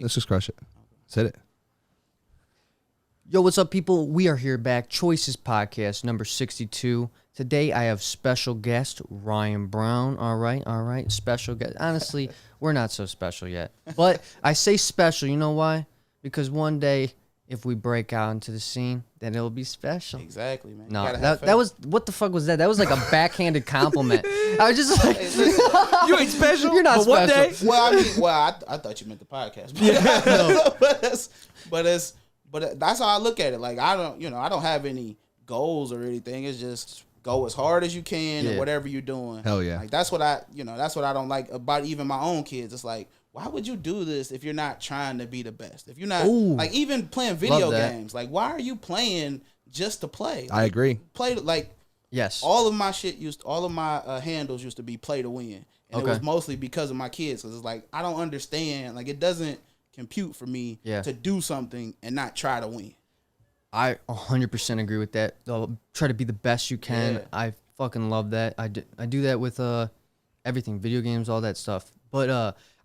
Let's just crush it. Let's hit it. Yo, what's up, people? We are here back. Choices Podcast, number 62. Today, I have special guest, Ryan Brown. All right. Special guest. Honestly, we're not so special yet. But I say special, you know why? Because one day, if we break out into the scene, then it'll be special. Exactly, man. No, that was, what the fuck was that? That was like a backhanded compliment. I was just like, Hey, You ain't special. You're not but one day. special. I thought you meant the podcast. But that's how I look at it. Like I don't have any goals or anything. It's just go as hard as you can and whatever you're doing. Hell yeah. Like that's what I don't like about even my own kids. It's like, why would you do this if you're not trying to be the best? If you're not like even playing video games, like why are you playing just to play? Like, I agree. Play like yes. all of my handles used to be play to win. And it was mostly because of my kids. Because it's like, I don't understand. Like, it doesn't compute for me to do something and not try to win. I 100% agree with that. Try to be the best you can. Yeah. I fucking love that. I do that with everything, video games, all that stuff. But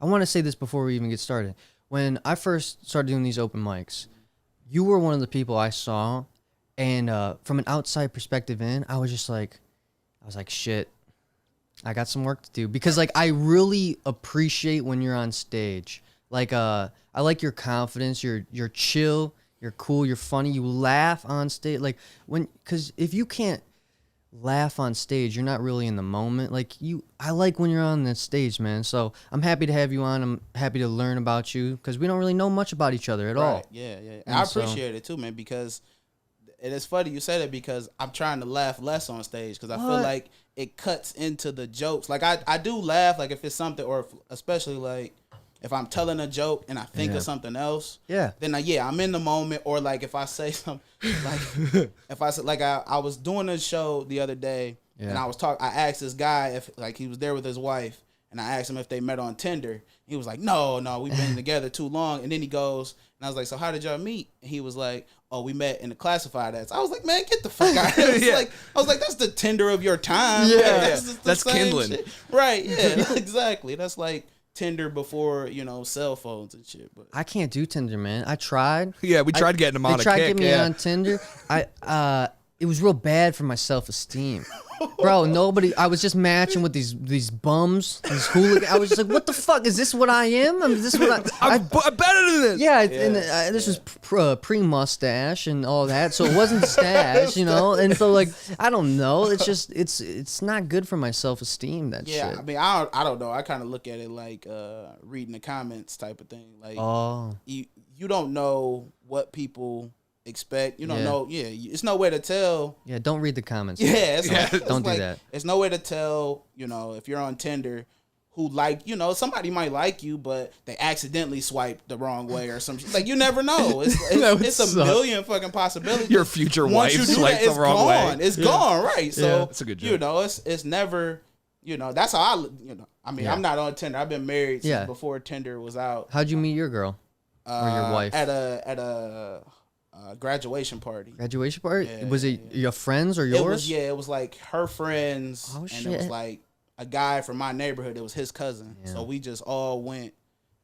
I want to say this before we even get started. When I first started doing these open mics, you were one of the people I saw, and from an outside perspective in, I was like, shit, I got some work to do. Because like I really appreciate when you're on stage. Like I like your confidence. You're chill. You're cool. You're funny. You laugh on stage. Like because if you can't laugh on stage, you're not really in the moment. Like I like when you're on the stage, man. So I'm happy to have you on. I'm happy to learn about you because we don't really know much about each other at all. Yeah. And I appreciate it too, man. Because it is funny you say that because I'm trying to laugh less on stage because I feel like it cuts into the jokes. Like I do laugh like if it's something or especially like. If I'm telling a joke and I think of something else, then I'm in the moment. Or like if I say something, like if I said like I was doing a show the other day and I asked this guy if like he was there with his wife and I asked him if they met on Tinder. He was like, no, we've been together too long. And then he goes and I was like, so how did y'all meet? And he was like, oh, we met in the classified ads. I was like, man, get the fuck out of here. I was like, that's the Tinder of your time. Yeah, that's kindling. Shit. Right? Yeah, exactly. That's like Tinder before, cell phones and shit. But I can't do Tinder, man. I tried. Yeah, we tried getting him on a kick. They tried getting me on Tinder. It was real bad for my self-esteem. Bro, I was just matching with these bums, these hooligans. I was just like, what the fuck? Is this what I am? Is this what I'm better than this. Yeah, and this was pre-mustache and all that, so it wasn't stash, And so, like, I don't know. It's just, it's not good for my self-esteem, that shit. Yeah, I mean, I don't know. I kind of look at it like reading the comments type of thing. Like, you don't know what people expect. You don't know. Yeah, it's no way to tell. Yeah, don't read the comments. Yeah, don't do that. It's no way to tell. If you're on Tinder, who somebody might like you, but they accidentally swiped the wrong way or something. Like you never know. It's a million fucking possibilities. Your future wife swiped the wrong way. It's gone. Right. So that's a good joke. It's never. That's how I mean, I'm not on Tinder. I've been married since before Tinder was out. How'd you meet your girl or your wife? At a graduation party. Graduation party? Yeah, was it your friends or It yours? it was like her friends. Oh, shit. And it was like a guy from my neighborhood. It was his cousin. Yeah. So we just all went,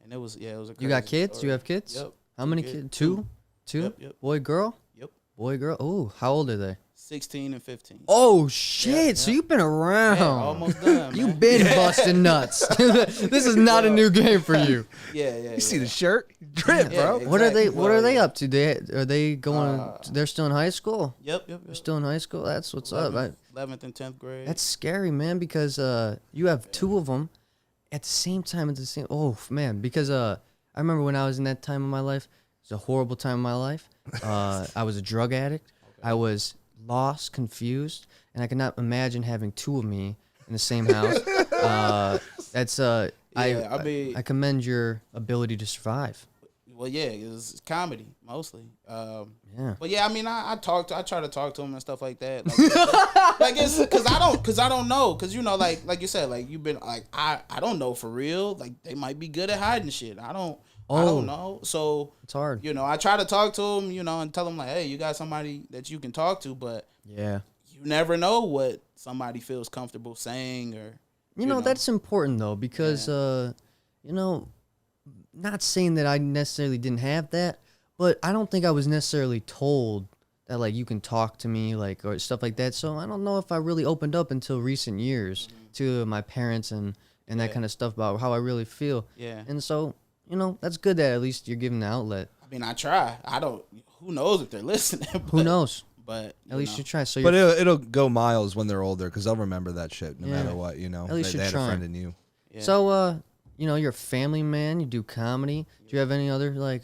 and it was a crazy You got kids? story. You have kids? Yep. How many kids? Two? Yep. Boy, girl? Yep. Boy, girl? Oh, how old are they? 16 and 15. Oh, shit. Yeah. So you've been around. Yeah, almost done, man. You've been busting nuts. This is not a new game for you. Yeah. You see the shirt? Drip, bro. Exactly. What are they up to? Are they going they're still in high school? Yep. They're still in high school? That's what's up. 11th and 10th grade. That's scary, man, because you have two of them at the same time oh, man, because I remember when I was in that time of my life, it was a horrible time of my life. I was a drug addict. Okay. I was lost, confused, and I could not imagine having two of me in the same house. I commend your ability to survive. Well, yeah, it's comedy mostly. But yeah, I mean, I try to talk to him and stuff like that. Like it's because I don't know, because like you said, like you've been like I don't know for real. Like they might be good at hiding shit. I don't know. So it's hard. I try to talk to him, and tell him like, hey, you got somebody that you can talk to, but you never know what somebody feels comfortable saying or. That's important though, because not saying that I necessarily didn't have that, but I don't think I was necessarily told that like you can talk to me like or stuff like that. So I don't know if I really opened up until recent years to my parents and that kind of stuff about how I really feel. Yeah. And so, you know, that's good that at least you're giving the outlet. I mean, I try. I don't. Who knows if they're listening? But, Who knows? But at least you try. So, but it'll go miles when they're older because they'll remember that shit no matter what. You know, at least they you're had trying. a friend in you. Yeah. So, you know, you're a family man. You do comedy. Do you have any other like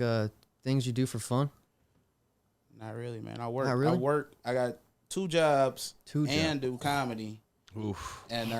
things you do for fun? Not really, man. I work. Not really? I work. I got 2 jobs. Two and do comedy. Oof. And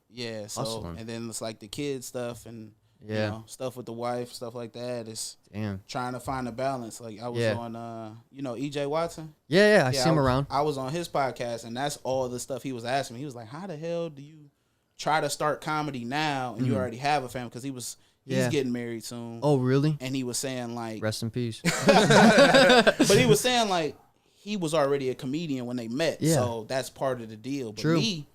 yeah. So Hustling. and then it's like the kid stuff and you Yeah. know, stuff with the wife, stuff like that. It's Damn. trying to find a balance. Like I was Yeah. on you know, EJ Watson. Yeah, I see him around. I was on his podcast and that's all the stuff he was asking me. He was like, how the hell do you try to start comedy now and you already have a family? Because he's getting married soon. Oh, really? And he was saying like Rest in peace. but he was saying like he was already a comedian when they met. Yeah. So that's part of the deal. But True. me,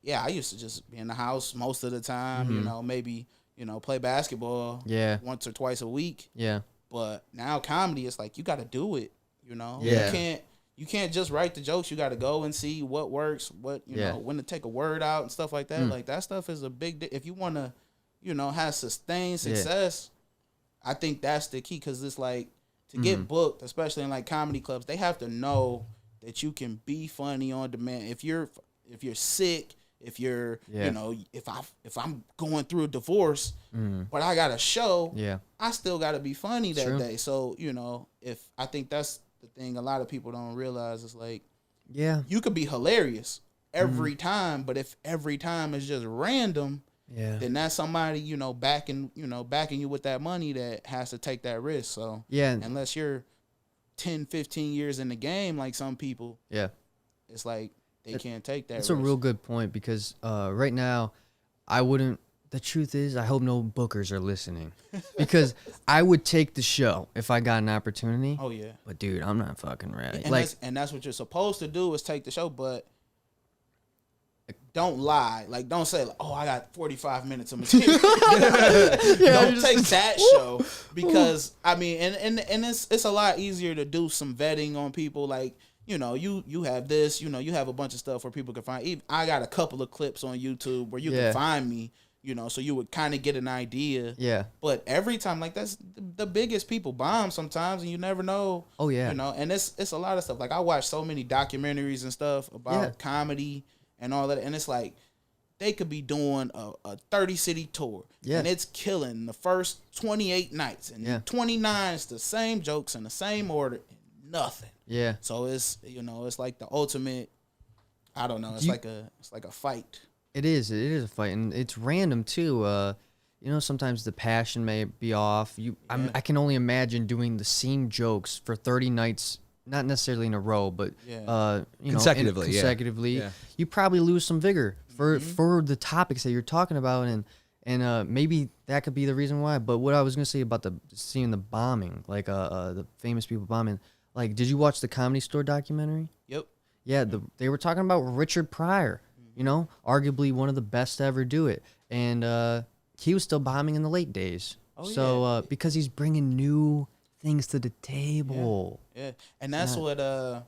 yeah, I used to just be in the house most of the time, you know, maybe, you know, play basketball once or twice a week. Yeah. But now comedy is like you gotta do it, you know? Yeah. You can't just write the jokes. You gotta go and see what works, what you know, when to take a word out and stuff like that. Like that stuff is a big if you wanna, you know, have sustained success, I think that's the key because it's like to get booked, especially in like comedy clubs, they have to know that you can be funny on demand. If you're sick, if you're you know, if I'm going through a divorce, but I got a show, I still got to be funny that day. So you know, if I think that's the thing, a lot of people don't realize is like, you could be hilarious every time, but if every time is just random. Yeah. Then that's somebody, you know, backing you with that money that has to take that risk. So unless you're 10, 15 years in the game, like some people, it's like they can't take that risk. That's a real good point because right now, the truth is, I hope no bookers are listening because I would take the show if I got an opportunity. Oh, yeah. But dude, I'm not fucking ready. And that's what you're supposed to do is take the show, but don't lie. Like, don't say, like, oh, I got 45 minutes of material. Don't take that show because, I mean, and it's a lot easier to do some vetting on people. Like, you know, you have this, you know, you have a bunch of stuff where people can find. Even, I got a couple of clips on YouTube where you can find me, you know, so you would kind of get an idea. Yeah. But every time, like, that's the biggest people bomb sometimes, and you never know. Oh, yeah. You know, and it's a lot of stuff. Like, I watch so many documentaries and stuff about comedy and all that, and it's like they could be doing a 30-city tour, and it's killing the first 28 nights, and 29 is the same jokes in the same order, and nothing. Yeah. So it's, you know, it's like the ultimate. I don't know. It's like a fight. It is a fight, and it's random too. You know, sometimes the passion may be off. I can only imagine doing the same jokes for 30 nights. Not necessarily in a row, but you know, consecutively, you probably lose some vigor for the topics that you're talking about, and maybe that could be the reason why. But what I was gonna say about seeing the bombing, like the famous people bombing, like, did you watch the Comedy Store documentary? Yep. Yeah, they were talking about Richard Pryor, you know, arguably one of the best to ever do it, and he was still bombing in the late days. Oh, so because he's bringing new things to the table. Yeah. And that's what I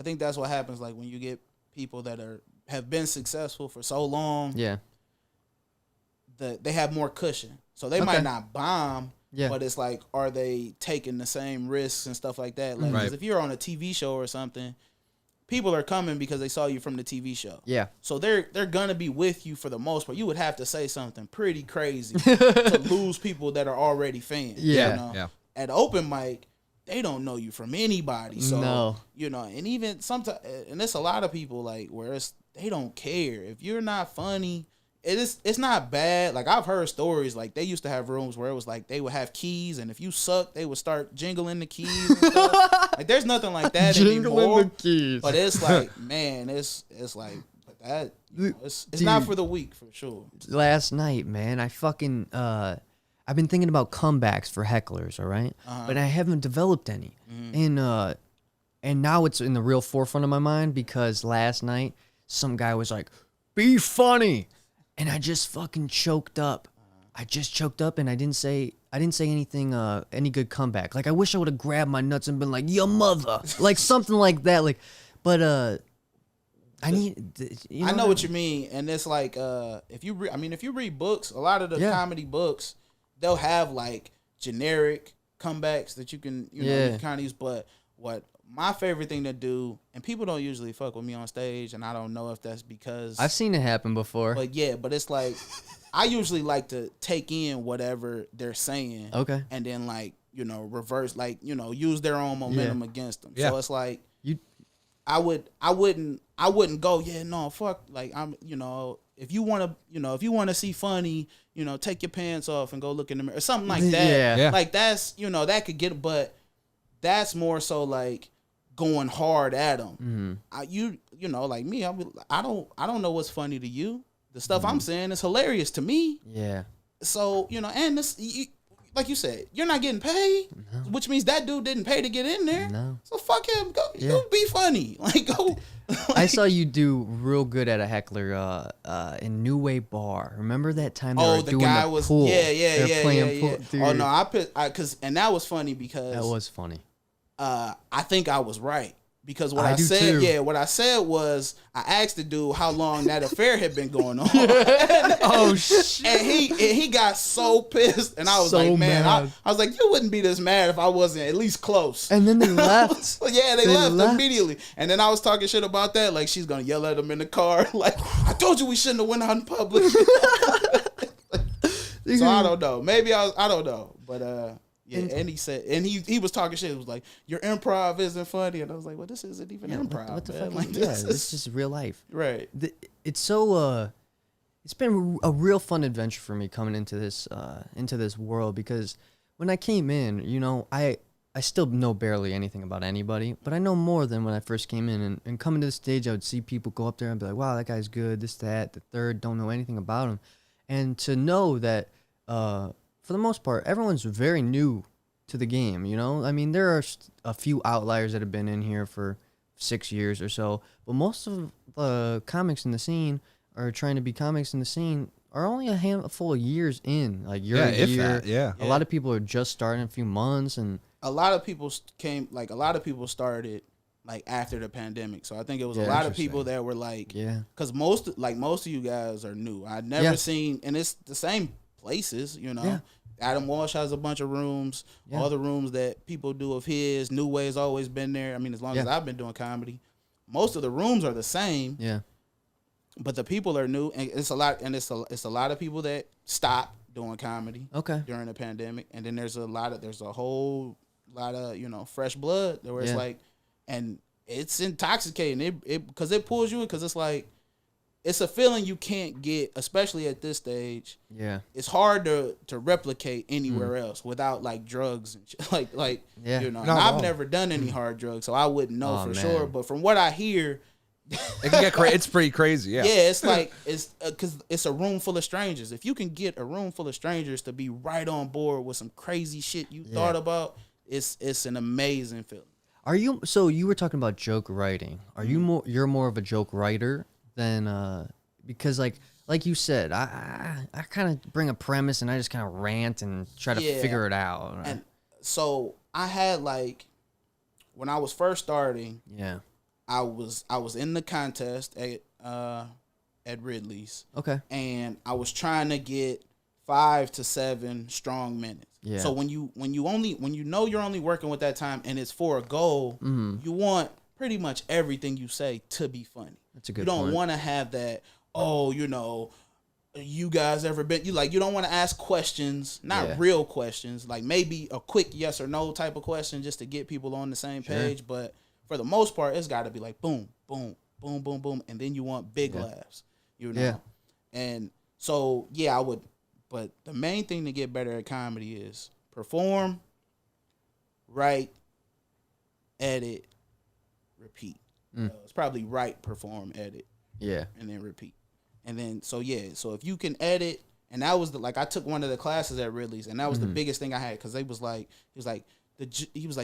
think that's what happens, like, when you get people that have been successful for so long. Yeah. They have more cushion. So they might not bomb, but it's like, are they taking the same risks and stuff like that? Like, 'cause if you're on a TV show or something, people are coming because they saw you from the TV show. Yeah. So they're gonna be with you for the most part. You would have to say something pretty crazy to lose people that are already fans. Yeah. You know? Yeah. At open mic, they don't know you from anybody. So you know, and even sometimes, and it's a lot of people like where they don't care if you're not funny. It's not bad. Like, I've heard stories, like, they used to have rooms where it was like they would have keys, and if you suck, they would start jingling the keys and stuff. Like, there's nothing like that anymore. The keys. But it's like, man, it's like, but that, you know, it's not for the weak, for sure. Last night, man, I fucking I've been thinking about comebacks for hecklers, all right? But I haven't developed any. And now it's in the real forefront of my mind because last night some guy was like, "Be funny." And I just fucking choked up. I just choked up and I didn't say anything, any good comeback. Like, I wish I would have grabbed my nuts and been like, your mother, like something like that. Like, but I need. I know what you mean, and it's like if you read books, a lot of the comedy books, they'll have like generic comebacks that you can you kind of use. But what my favorite thing to do, and people don't usually fuck with me on stage, and I don't know if that's because I've seen it happen before. But but it's like I usually like to take in whatever they're saying, okay, and then like reverse, like use their own momentum against them. So it's like I wouldn't go, no, fuck, like I'm, if you want to see funny, take your pants off and go look in the mirror or something like that. Yeah. Like that's, that could get, but that's more so like going hard at them. Like me, I don't know what's funny to you. The stuff I'm saying is hilarious to me. Yeah. So, and this, like you said, you're not getting paid, which means that dude didn't pay to get in there. No. So fuck him. Go, you be funny. Like go. I saw you do real good at a heckler in New Way Bar. Remember that time they were doing guy the was pool? yeah. Pool, dude. Oh no, and that was funny because that was funny. I think I was right. Because what I do said, too. what I said was, I asked the dude how long that affair had been going on. Oh shit! And he got so pissed, and I was So like, man, mad. I was like, you wouldn't be this mad if I wasn't at least close. And then they left. They left immediately. And then I was talking shit about that, like she's gonna yell at him in the car, like I told you we shouldn't have went out in public. So I don't know. Maybe I don't know, but. Yeah, and he said, and he was talking shit. It was like, your improv isn't funny, and I was like, well, this isn't even improv. What the man. fuck? Like, This is just real life, right? It's so it's been a real fun adventure for me coming into this world, because when I came in, I still know barely anything about anybody, but I know more than when I first came in. And coming to the stage, I would see people go up there and be like, wow, that guy's good, this, that, the third, don't know anything about him, and to know that. For the most part, everyone's very new to the game, I mean, there are a few outliers that have been in here for 6 years or so, but most of the comics in the scene are trying to be comics in the scene are only a handful of years in, like year. A lot of people are just starting a few months, and a lot of people started like after the pandemic. So I think it was a lot of people that were like, because most of you guys are new. I'd never seen, and it's the same places, Adam Walsh has a bunch of rooms, all the rooms that people do of his. New Way's always been there. I mean, as long as I've been doing comedy, most of the rooms are the same. Yeah, but the people are new, and it's a lot of people that stopped doing comedy. During the pandemic, and then there's a whole lot of fresh blood where it's like, and it's intoxicating. It because it pulls you in, because it's like. It's a feeling you can't get, especially at this stage. Yeah, it's hard to replicate anywhere else without like drugs and shit. Like I've never done any hard drugs, so I wouldn't know sure. But from what I hear, it can get crazy. It's pretty crazy. Yeah, it's like it's because it's a room full of strangers. If you can get a room full of strangers to be right on board with some crazy shit you thought about, it's an amazing feeling. Are you? So you were talking about joke writing. Are you more? You're more of a joke writer. Then because like you said, I kind of bring a premise and I just kind of rant and try to figure it out. Right? And so I had when I was first starting, I was in the contest at Ridley's. Okay. And I was trying to get 5 to 7 strong minutes. Yeah. So when you you're only working with that time and it's for a goal, you want pretty much everything you say to be funny. That's a good point. You don't want to have that, you guys ever been, you don't want to ask questions, not real questions, like maybe a quick yes or no type of question just to get people on the same page. But for the most part, it's got to be like boom, boom, boom, boom, boom. And then you want big laughs, And so, I would, but the main thing to get better at comedy is perform, write, edit, repeat. It's probably write, perform, edit, and then repeat, and then so if you can edit, and that was I took one of the classes at Ridley's, and that was the biggest thing I had, because he was like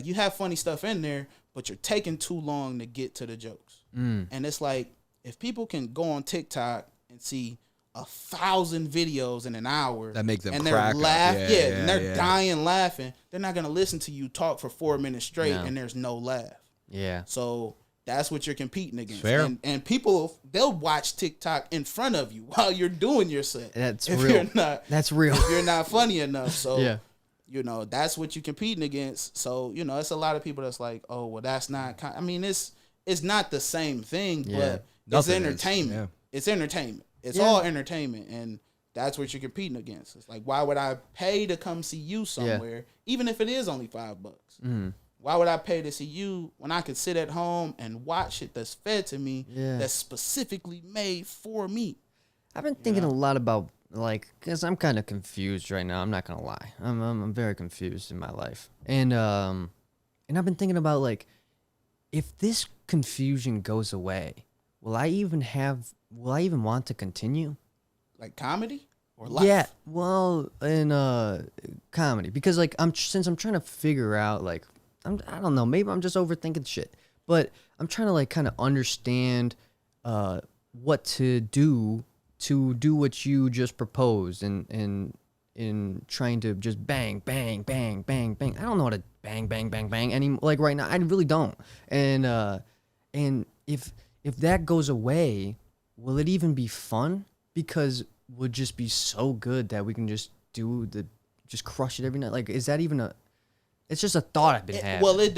you have funny stuff in there, but you're taking too long to get to the jokes, and it's like if people can go on TikTok and see 1,000 videos in an hour that make them and crack they're laughing, and they're dying laughing, they're not gonna listen to you talk for 4 minutes straight and there's no laugh. Yeah. So that's what you're competing against. Fair. And people, they'll watch TikTok in front of you while you're doing your set. That's if real. That's real. If you're not funny enough. So yeah. That's what you're competing against. So, it's a lot of people that's like, oh, well, that's not I mean, it's not the same thing, but it's entertainment. Yeah. It's entertainment. It's all entertainment, and that's what you're competing against. It's like, why would I pay to come see you somewhere, even if it is only $5? Mm-hmm. Why would I pay to see you when I could sit at home and watch it that's fed to me, that's specifically made for me? I've been thinking a lot about, because I'm kind of confused right now. I'm not gonna lie. I'm very confused in my life, and I've been thinking about if this confusion goes away, will I even want to continue? Like comedy or life? Yeah, well, in comedy, because since I'm trying to figure out I don't know, maybe I'm just overthinking shit, but I'm trying to kind of understand what to do what you just proposed in trying to just bang bang bang bang bang. I don't know how to bang bang bang bang anymore. Right now, I really don't. And if that goes away, will it even be fun? Because it would just be so good that we can just just crush it every night. Is that even it's just a thought I've been having. Well, it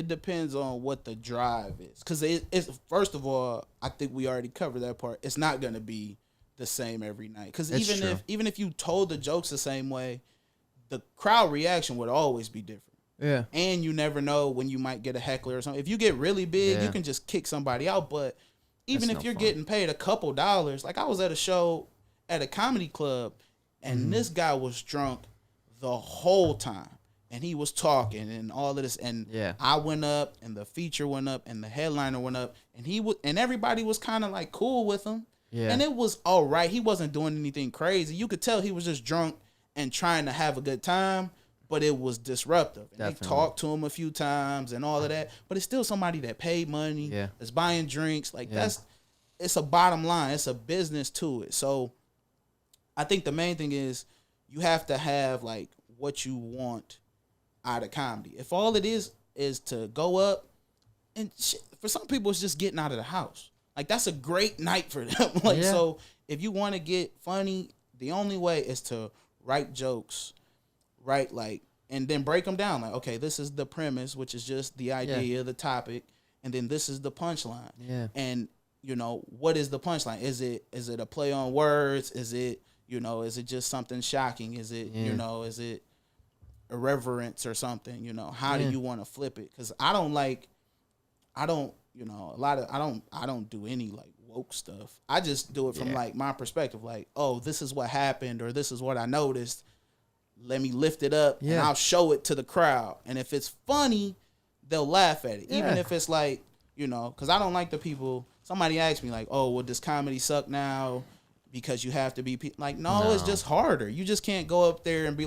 depends on what the drive is. Because it's first of all, I think we already covered that part. It's not going to be the same every night. Because even if you told the jokes the same way, the crowd reaction would always be different. Yeah. And you never know when you might get a heckler or something. If you get really big, you can just kick somebody out. But even if you're getting paid a couple dollars, I was at a show at a comedy club, and this guy was drunk the whole time. And he was talking and all of this, and I went up, and the feature went up, and the headliner went up, and everybody was kind of cool with him, and it was all right. He wasn't doing anything crazy. You could tell he was just drunk and trying to have a good time, but it was disruptive. And they talked to him a few times and all of that, but it's still somebody that paid money, that's buying drinks. It's a bottom line. It's a business to it. So I think the main thing is you have to have what you want out of comedy. If all it is to go up, and for some people it's just getting out of the house. That's a great night for them. So if you want to get funny, the only way is to write jokes, and then break them down. Okay, this is the premise, which is just the idea, the topic, and then this is the punchline. Yeah. And what is the punchline? Is it a play on words? Is it is it just something shocking? Is it is it irreverence or something? How do you want to flip it? Because I don't do any woke stuff. I just do it from my perspective. Oh, this is what happened, or this is what I noticed. Let me lift it up and I'll show it to the crowd. And if it's funny, they'll laugh at it. Even if it's because I don't like the people. Somebody asked me oh, well, does comedy suck now because you have to be no, it's just harder. You just can't go up there and be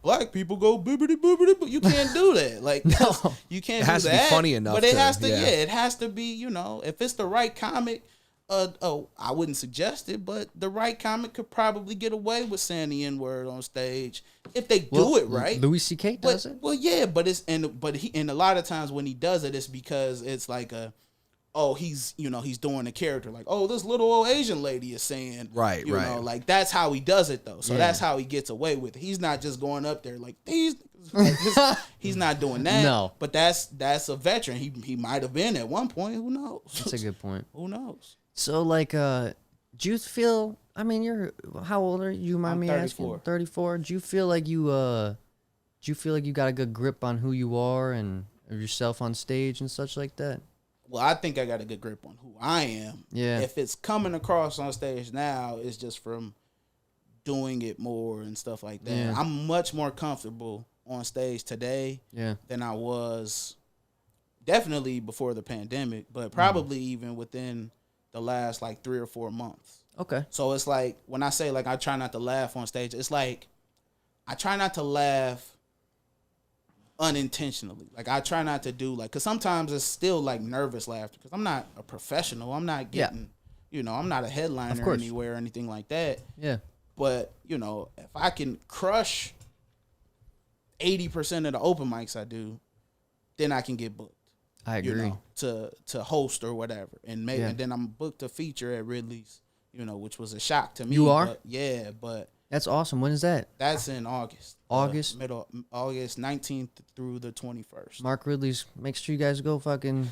black people go bibbity boobity, but you can't do that. No. You can't do that. It has to be funny enough. But it has to, it has to be, if it's the right comic, I wouldn't suggest it, but the right comic could probably get away with saying the N-word on stage if they do it right. Louis C.K. does it. Well, yeah, but a lot of times when he does it, it's because it's he's he's doing a character this little old Asian lady is saying right. That's how he does it though. So that's how he gets away with it. He's not just going up there these. He's not doing that. No, but that's a veteran. He might have been at one point. Who knows? That's a good point. Who knows? So do you feel? I mean, how old are you? Mind me asking? 34. Do you feel like you got a good grip on who you are and yourself on stage and such like that? Well, I think I got a good grip on who I am. Yeah. If it's coming across on stage now, it's just from doing it more and stuff like that. Yeah. I'm much more comfortable on stage today than I was definitely before the pandemic, but probably even within the last 3 or 4 months. Okay. So it's when I say I try not to laugh on stage, it's I try not to laugh unintentionally. I try not to do because sometimes it's still nervous laughter because I'm not a professional. I'm not getting I'm not a headliner anywhere or anything like that. Yeah. But, if I can crush 80% of the open mics I do, then I can get booked. I agree. To host or whatever. And maybe and then I'm booked a feature at Ridley's, which was a shock to me. You are? But, yeah, but that's awesome. When is that? That's in August. August? Middle August 19th through the 21st. Mark Ridley's. Make sure you guys go on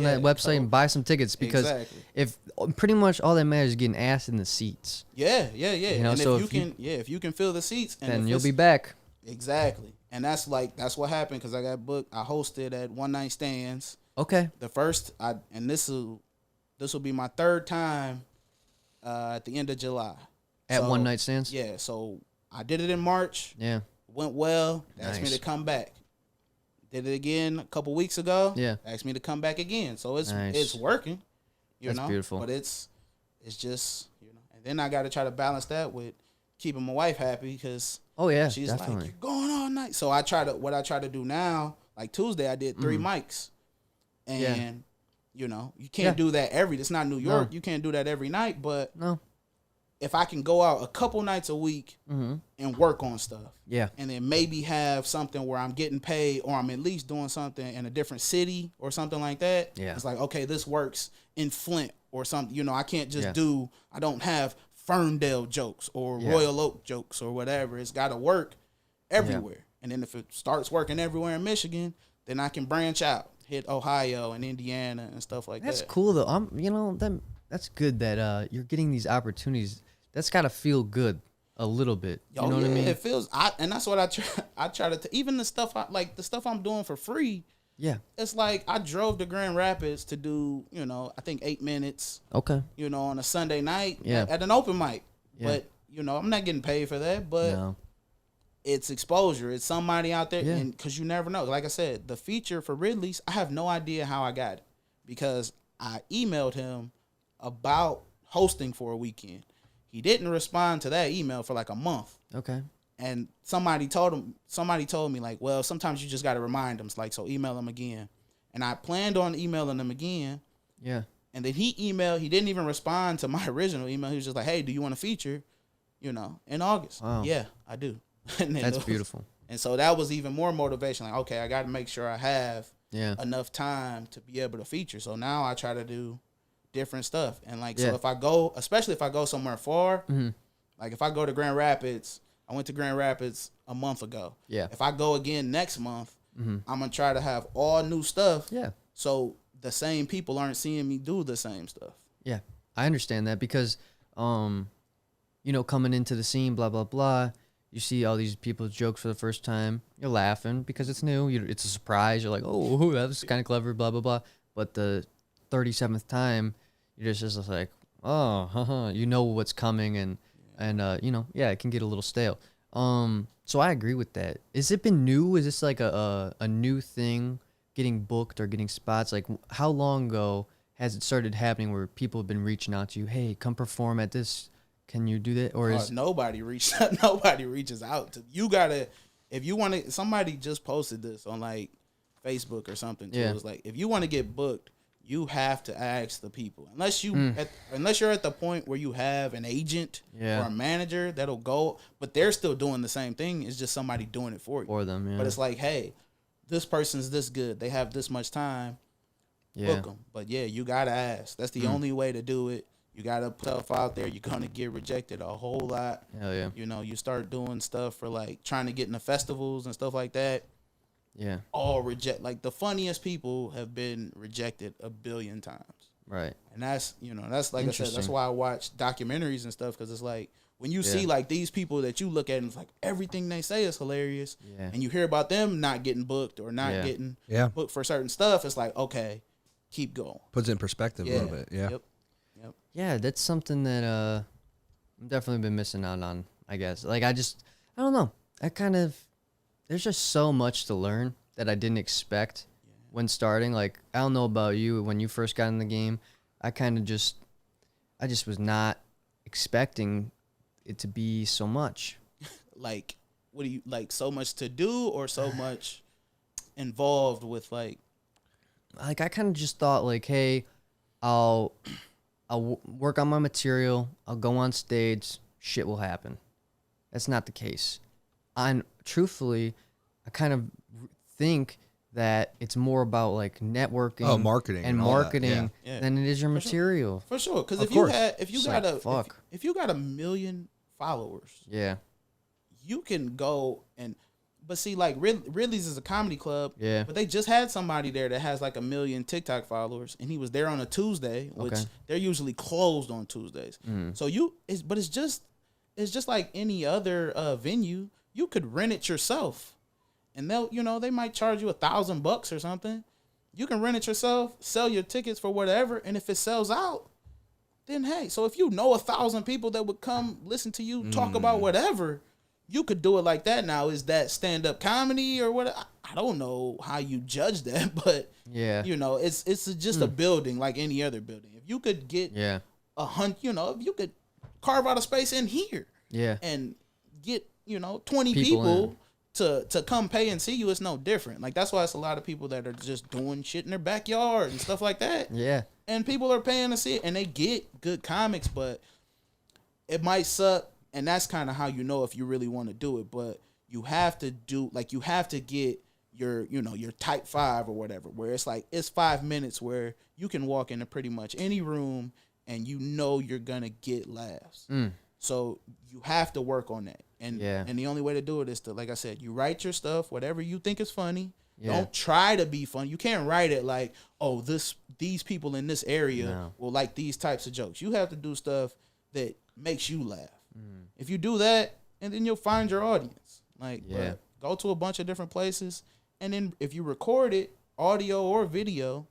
that website and buy some tickets, because if pretty much all that matters is getting ass in the seats. Yeah. And so if you can fill the seats, and then you'll be back. Exactly. And that's what happened, because I got booked. I hosted at One Night Stands. Okay. The first this will be my third time at the end of July. At One Night Stands? Yeah, so I did it in March. Yeah. Went well. Asked me to come back. Did it again a couple weeks ago. Yeah. Asked me to come back again. So it's working. That's beautiful. But it's just, and then I got to try to balance that with keeping my wife happy, because she's definitely. like, you're going all night. So what I try to do now, like Tuesday I did 3 mics. And you can't do that it's not New York. No. You can't do that every night, but no. If I can go out a couple nights a week and work on stuff, and then maybe have something where I'm getting paid, or I'm at least doing something in a different city or something like that, it's like, okay, this works in Flint or something. I can't just I don't have Ferndale jokes or Royal Oak jokes or whatever. It's got to work everywhere. And then if it starts working everywhere in Michigan, then I can branch out, hit Ohio and Indiana and stuff like that. That's cool though. That's good that you're getting these opportunities. That's got to feel good a little bit. You know what I mean? It feels, and that's what I try to, even the stuff I'm doing for free. Yeah. It's like I drove to Grand Rapids to do, I think 8 minutes. Okay. On a Sunday night at an open mic. Yeah. But, I'm not getting paid for that, but it's exposure. It's somebody out there, and because you never know. Like I said, the feature for Ridley's, I have no idea how I got it, because I emailed him about hosting for a weekend. He didn't respond to that email for like a month. Okay. And somebody told me like, well, sometimes you just got to remind them. It's like, so email him again. And I planned on emailing him again. Yeah. And then he didn't even respond to my original email. He was just like, hey, do you want to feature, in August? Wow. Yeah, I do. That's beautiful. And so that was even more motivation. Like, okay, I got to make sure I have enough time to be able to feature. So now I try to do different stuff. And so if I go, especially if I go somewhere far, like if I go to Grand Rapids, I went to Grand Rapids a month ago. Yeah. If I go again next month, I'm going to try to have all new stuff. Yeah. So the same people aren't seeing me do the same stuff. Yeah. I understand that, because, coming into the scene, blah, blah, blah, you see all these people's jokes for the first time. You're laughing because it's new. It's a surprise. You're like, oh, that was kind of clever, blah, blah, blah. But the 37th time, you're just like, oh, you know what's coming, and it can get a little stale. So I agree with that. Has it been new? Is this like a new thing, getting booked or getting spots? Like, how long ago has it started happening where people have been reaching out to you? Hey, come perform at this. Can you do that? Or is nobody reaches out to you? Gotta, if you want to. Somebody just posted this on like Facebook or something too. It was like, if you want to get booked, you have to ask the people. Unless you're at the point where you have an agent or a manager that'll go, but they're still doing the same thing. It's just somebody doing it for you. For them, yeah. But it's like, hey, this person's this good. They have this much time. Book them. But you gotta ask. That's the only way to do it. You gotta put stuff out there. You're gonna get rejected a whole lot. Hell yeah. You start doing stuff for like trying to get into festivals and stuff like that. Yeah. All reject. Like the funniest people have been rejected a billion times. Right. And that's like I said, that's why I watch documentaries and stuff, because it's like when you see like these people that you look at and it's like everything they say is hilarious, and you hear about them not getting booked or not getting booked for certain stuff, it's like, okay, keep going. Puts it in perspective a little bit. Yeah. Yep. Yeah, that's something that I've definitely been missing out on, I guess. Like, I don't know. There's just so much to learn that I didn't expect when starting. Like, I don't know about you. When you first got in the game, I just was not expecting it to be so much. Like, what do you, like, so much to do or so much involved with, like... Like, I kind of just thought, like, hey, I'll I'll work on my material. I'll go on stage. Shit will happen. That's not the case. And truthfully, I kind of think that it's more about like networking, marketing and all that. marketing Yeah. than it is your material. For sure. Because Of if you course. had, if you It's got like, a, fuck. if you got 1 million followers, Yeah. you can go and, but see, like Ridley's is a comedy club. Yeah. But they just had somebody there that has like 1 million TikTok followers, and he was there on a Tuesday, which Okay. they're usually closed on Tuesdays. So it's just like any other venue. You could rent it yourself, and they might charge you $1,000 or something. You can rent it yourself, sell your tickets for whatever, and if it sells out, then hey. So if you know 1,000 people that would come listen to you talk about whatever, you could do it like that. Now, is that stand-up comedy or what? I don't know how you judge that, but Yeah. it's just a building like any other building. If you could get Yeah. if you could carve out a space in here Yeah. and get 20 People people to come pay and see you, it's no different. Like that's why it's a lot of people that are just doing shit in their backyard and stuff like that. Yeah. And people are paying to see it, and they get good comics, but it might suck. And that's kind of how you know if you really want to do it. But you have to get your type 5 or whatever, where it's 5 minutes where you can walk into pretty much any room and you're gonna get laughs. So you have to work on that. And the only way to do it is to, like I said, you write your stuff, whatever you think is funny. Yeah. Don't try to be funny. You can't write it like, oh, these people in this area will like these types of jokes. You have to do stuff that makes you laugh. If you do that, and then you'll find your audience. But go to a bunch of different places, and then if you record it, audio or video,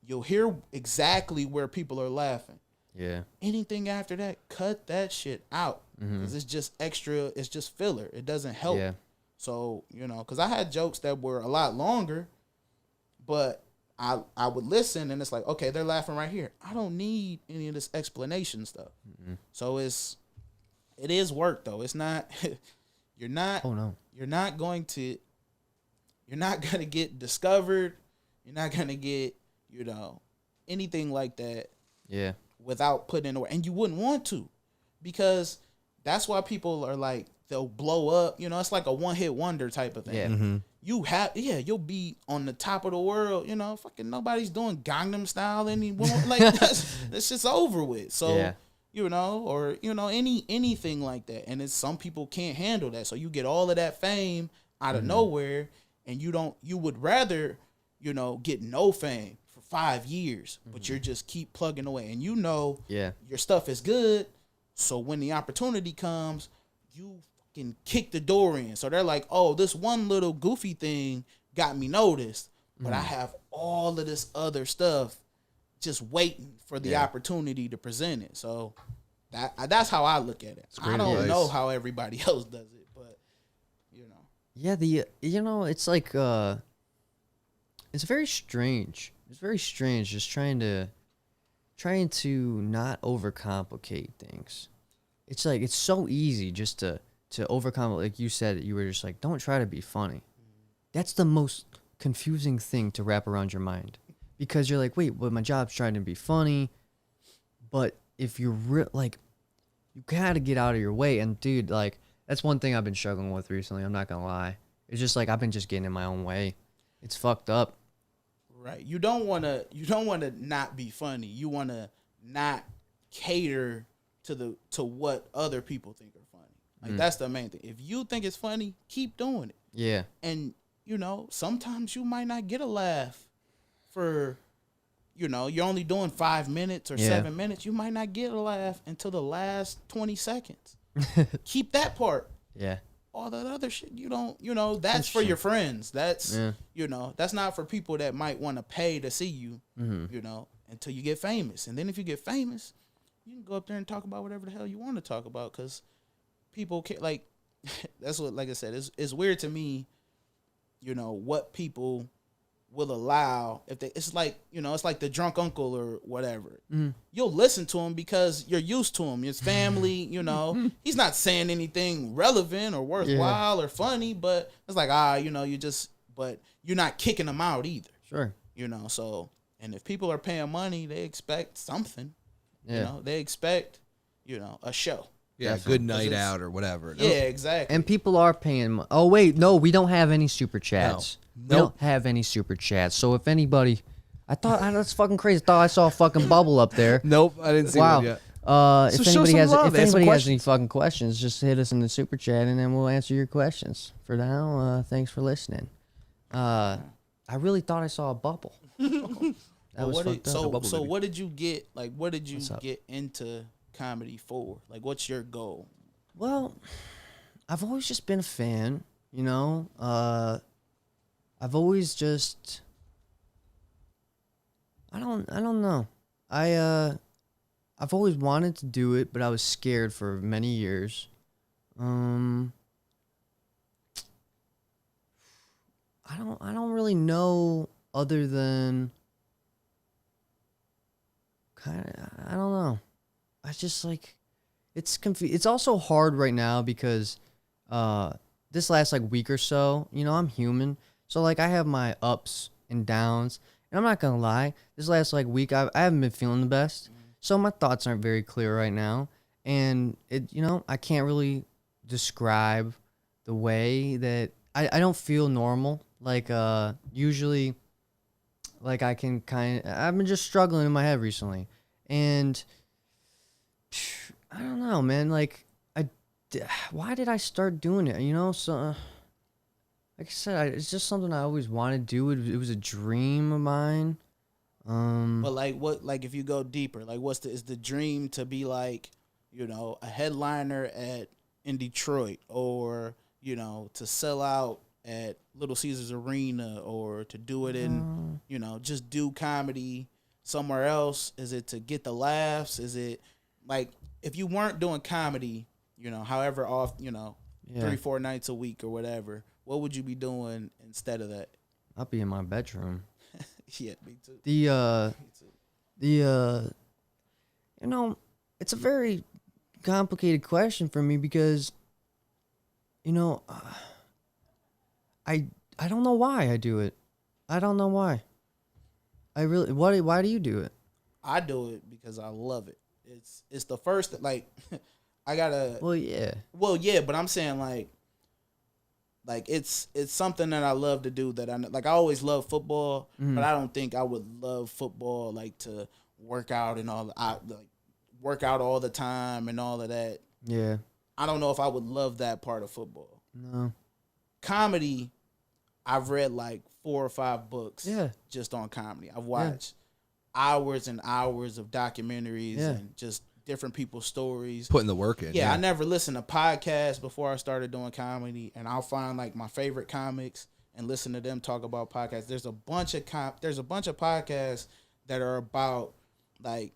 you'll hear exactly where people are laughing. Yeah. Anything after that, cut that shit out, because it's just extra. It's just filler. It doesn't help. Yeah. So because I had jokes that were a lot longer, but I would listen, and it's like, okay, they're laughing right here. I don't need any of this explanation stuff. So it is work though. It's not. You're not. Oh no. You're not going to get discovered. You're not gonna get anything like that. Yeah. Without putting in work, and you wouldn't want to, because that's why people are like, they'll blow up. It's like a one-hit wonder type of thing. Yeah. You'll be on the top of the world. Fucking nobody's doing Gangnam Style anymore. Like that's just over with. So or anything like that. And some people can't handle that. So you get all of that fame out of nowhere, and you would rather get no fame for 5 years, but you're just keep plugging away, and your stuff is good. So when the opportunity comes, you fucking kick the door in. So they're like, oh, this one little goofy thing got me noticed, but I have all of this other stuff just waiting for the opportunity to present it. So that's how I look at it. I don't know how everybody else does it, but Yeah, it's like it's very strange. It's very strange just trying to not overcomplicate things. It's like it's so easy just to overcomplicate. Like you said, you were just like, don't try to be funny. That's the most confusing thing to wrap around your mind, because you're like, wait, but my job's trying to be funny. But if you're you gotta get out of your way. And dude, like that's one thing I've been struggling with recently. I'm not gonna lie. It's just like I've been just getting in my own way. It's fucked up. Right. You don't want to not be funny. You want to not cater to what other people think are funny. Like that's the main thing. If you think it's funny, keep doing it. Yeah. And sometimes you might not get a laugh for you're only doing 5 minutes or 7 minutes. You might not get a laugh until the last 20 seconds. Keep that part. Yeah. All that other shit, that's for your friends. That's, that's not for people that might want to pay to see you, until you get famous. And then if you get famous, you can go up there and talk about whatever the hell you want to talk about, because people can't, like, that's what, like I said, it's weird to me, what people will allow. If it's like, it's like the drunk uncle or whatever. You'll listen to him because you're used to him. His family, he's not saying anything relevant or worthwhile or funny, but it's like, but you're not kicking them out either. Sure. So, and if people are paying money, they expect something. You know, they expect, you know, a show. Yeah, Definitely. good night out or whatever. Yeah, exactly. And people are paying. Oh wait, no, we don't have any super chats. No. We don't have any super chats. So if anybody, that's fucking crazy. I thought I saw a fucking bubble up there. Nope, I didn't see Wow. one yet. If So show anybody some has, love, if ask some anybody has any questions. fucking questions, just hit us in the super chat and then we'll answer your questions. For now, thanks for listening. I really thought I saw a bubble. That was fucked up. So what did you get? Like, what did you get into comedy for? Like, what's your goal? Well, I've always just been a fan, you know. I've always just I don't know. I've always wanted to do it, but I was scared for many years. I don't really know other than I don't know. I just like it's it's also hard right now because this last like week or so, you know, I'm human. So like I have my ups and downs. And I'm not gonna lie, this last like week I haven't been feeling the best. So my thoughts aren't very clear right now. And it, you know, I can't really describe the way that I don't feel normal. Like usually like I can I've been just struggling in my head recently. And I don't know, man. Like why did I start doing it? You know, so like I said, it's just something I always wanted to do. It was a dream of mine. But like, what? Like, if you go deeper, like, is the dream to be like, you know, a headliner in Detroit, or you know, to sell out at Little Caesars Arena, or to do it in, you know, just do comedy somewhere else? Is it to get the laughs? Is it like if you weren't doing comedy, you know, however off, you know, 3-4 nights a week or whatever, what would you be doing instead of that? I'll be in my bedroom. Yeah, me too. You know, it's a very complicated question for me because, you know, I don't know why I do it. I don't know why. Why do you do it? I do it because I love it. It's the first, like, I gotta. Well, yeah, but I'm saying like it's something that I love to do. That I always love football, but I don't think I would love football like to work out and all. I like work out all the time and all of that. Yeah. I don't know if I would love that part of football. No. Comedy, I've read like 4 or 5 books. Yeah. Just on comedy. I've watched hours and hours of documentaries and just different people's stories. Putting the work in. Yeah, I never listened to podcasts before I started doing comedy, and I'll find like my favorite comics and listen to them talk about podcasts. There's a bunch of podcasts that are about like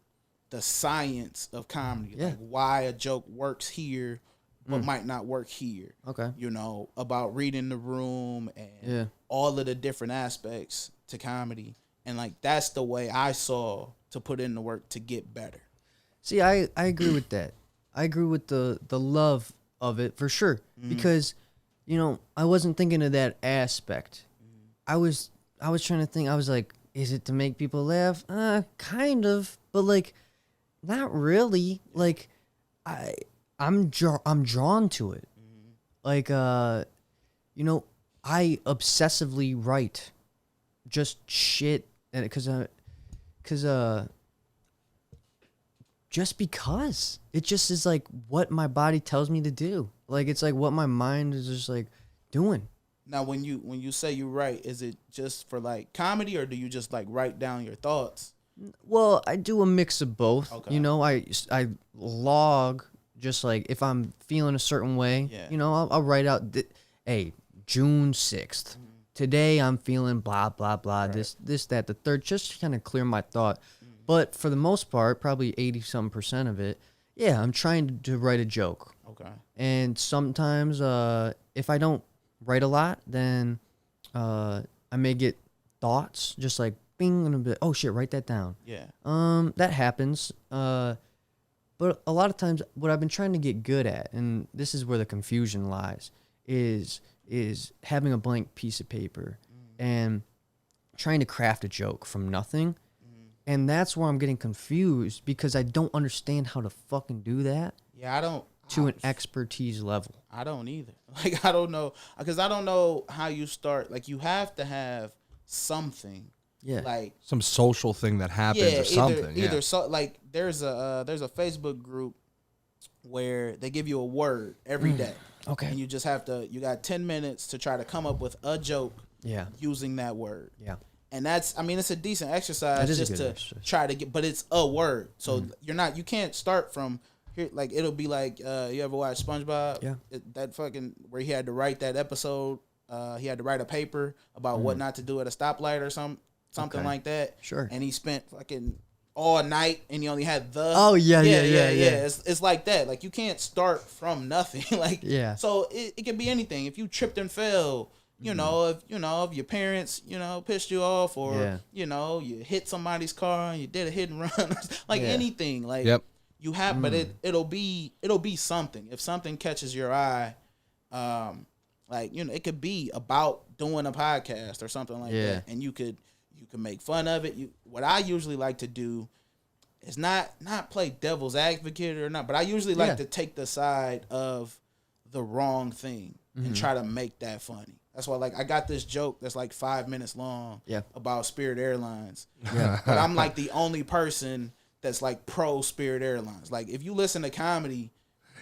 the science of comedy, like why a joke works here but might not work here. Okay. You know, about reading the room and all of the different aspects to comedy. And like that's the way I saw to put in the work to get better. See, I agree with that. I agree with the love of it for sure. Because, you know, I wasn't thinking of that aspect. I was trying to think. I was like, is it to make people laugh? Kind of, but like, not really. Like, I'm drawn to it. Like, you know, I obsessively write just shit, and just because it just is like what my body tells me to do. Like it's like what my mind is just like doing. Now, when you say you write, is it just for like comedy, or do you just like write down your thoughts? Well, I do a mix of both. Okay. You know, I log just like if I'm feeling a certain way. Yeah. You know, I'll write out. Hey, June 6th. Today I'm feeling blah blah blah. Right. This that the third, just to kind of clear my thought. But for the most part, probably 80% of it, I'm trying to write a joke. Okay. And sometimes, if I don't write a lot, then I may get thoughts, just like bing, and I'll be like, oh shit, write that down. Yeah. That happens. But a lot of times, what I've been trying to get good at, and this is where the confusion lies, is having a blank piece of paper and trying to craft a joke from nothing. And that's where I'm getting confused because I don't understand how to fucking do that. Yeah, I don't. To an expertise level. I don't either. Like, I don't know. Because I don't know how you start. Like, you have to have something. Yeah. Like some social thing that happens or something. Either so, like, there's a Facebook group where they give you a word every day. Okay. And you just have to, you got 10 minutes to try to come up with a joke using that word. Yeah. And that's, I mean, it's a decent exercise just to try to get, but it's a word. So you can't start from here. Like, it'll be like, you ever watch SpongeBob? Yeah. That fucking, where he had to write that episode. He had to write a paper about what not to do at a stoplight or something like that. Sure. And he spent fucking all night and he only had the. Oh, yeah. It's like that. Like, you can't start from nothing. Like, so it can be anything. If you tripped and fell, you know, if your parents, pissed you off, or you hit somebody's car and you did a hit and run, like anything. Like, you have, but it'll be something. If something catches your eye, like, it could be about doing a podcast or something like that, and you could make fun of it. What I usually like to do is not play devil's advocate or not, but I usually like to take the side of the wrong thing and try to make that funny. That's why, like, I got this joke that's like 5 minutes long about Spirit Airlines. But I'm like the only person that's like pro Spirit Airlines. Like, if you listen to comedy,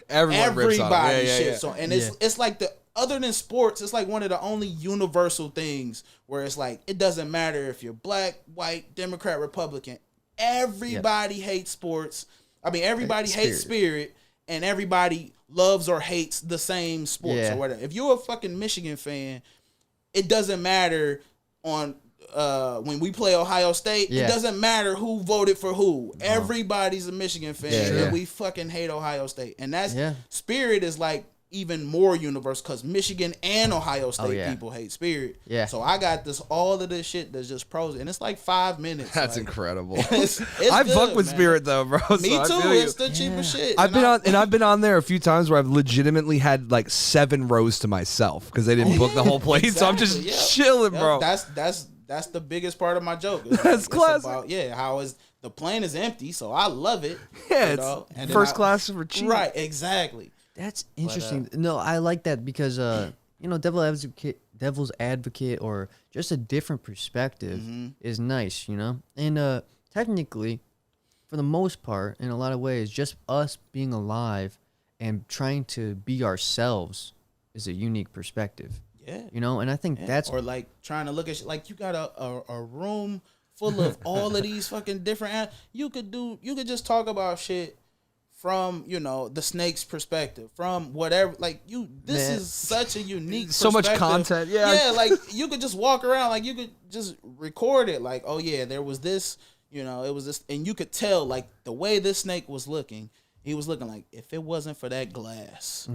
everybody shits on. And it's like other than sports, it's like one of the only universal things where it's like, it doesn't matter if you're black, white, Democrat, Republican. Everybody hates sports. I mean, everybody hates Spirit, and everybody loves or hates the same sports or whatever. If you're a fucking Michigan fan, it doesn't matter on when we play Ohio State. It doesn't matter who voted for who. Everybody's a Michigan fan, and we fucking hate Ohio State. And that's Spirit is like even more universal because Michigan and Ohio State people hate Spirit. Yeah. So I got all of this shit that's just pros, and it's like 5 minutes. That's like, incredible. It's I good, fuck with man. Spirit though, bro. Me too. It's the cheapest shit. I've been on there a few times where I've legitimately had like 7 rows to myself because they didn't book the whole place. Exactly. So I'm just chilling, bro. That's the biggest part of my joke. That's classic. About, how is the plane is empty, so I love it. Yeah, it's first class for cheap. Right, exactly. That's interesting. No, I like that because devil's advocate or just a different perspective is nice, And technically, for the most part, in a lot of ways, just us being alive and trying to be ourselves is a unique perspective. Yeah. And I think that's or like trying to look at like you got a room full of all of these fucking different you could just talk about shit from the snake's perspective, from whatever, like this is such a unique so much content. Like you could just walk around, like you could just record it, like, oh yeah, there was this, it was this, and you could tell like the way this snake was looking, he was looking like, if it wasn't for that glass,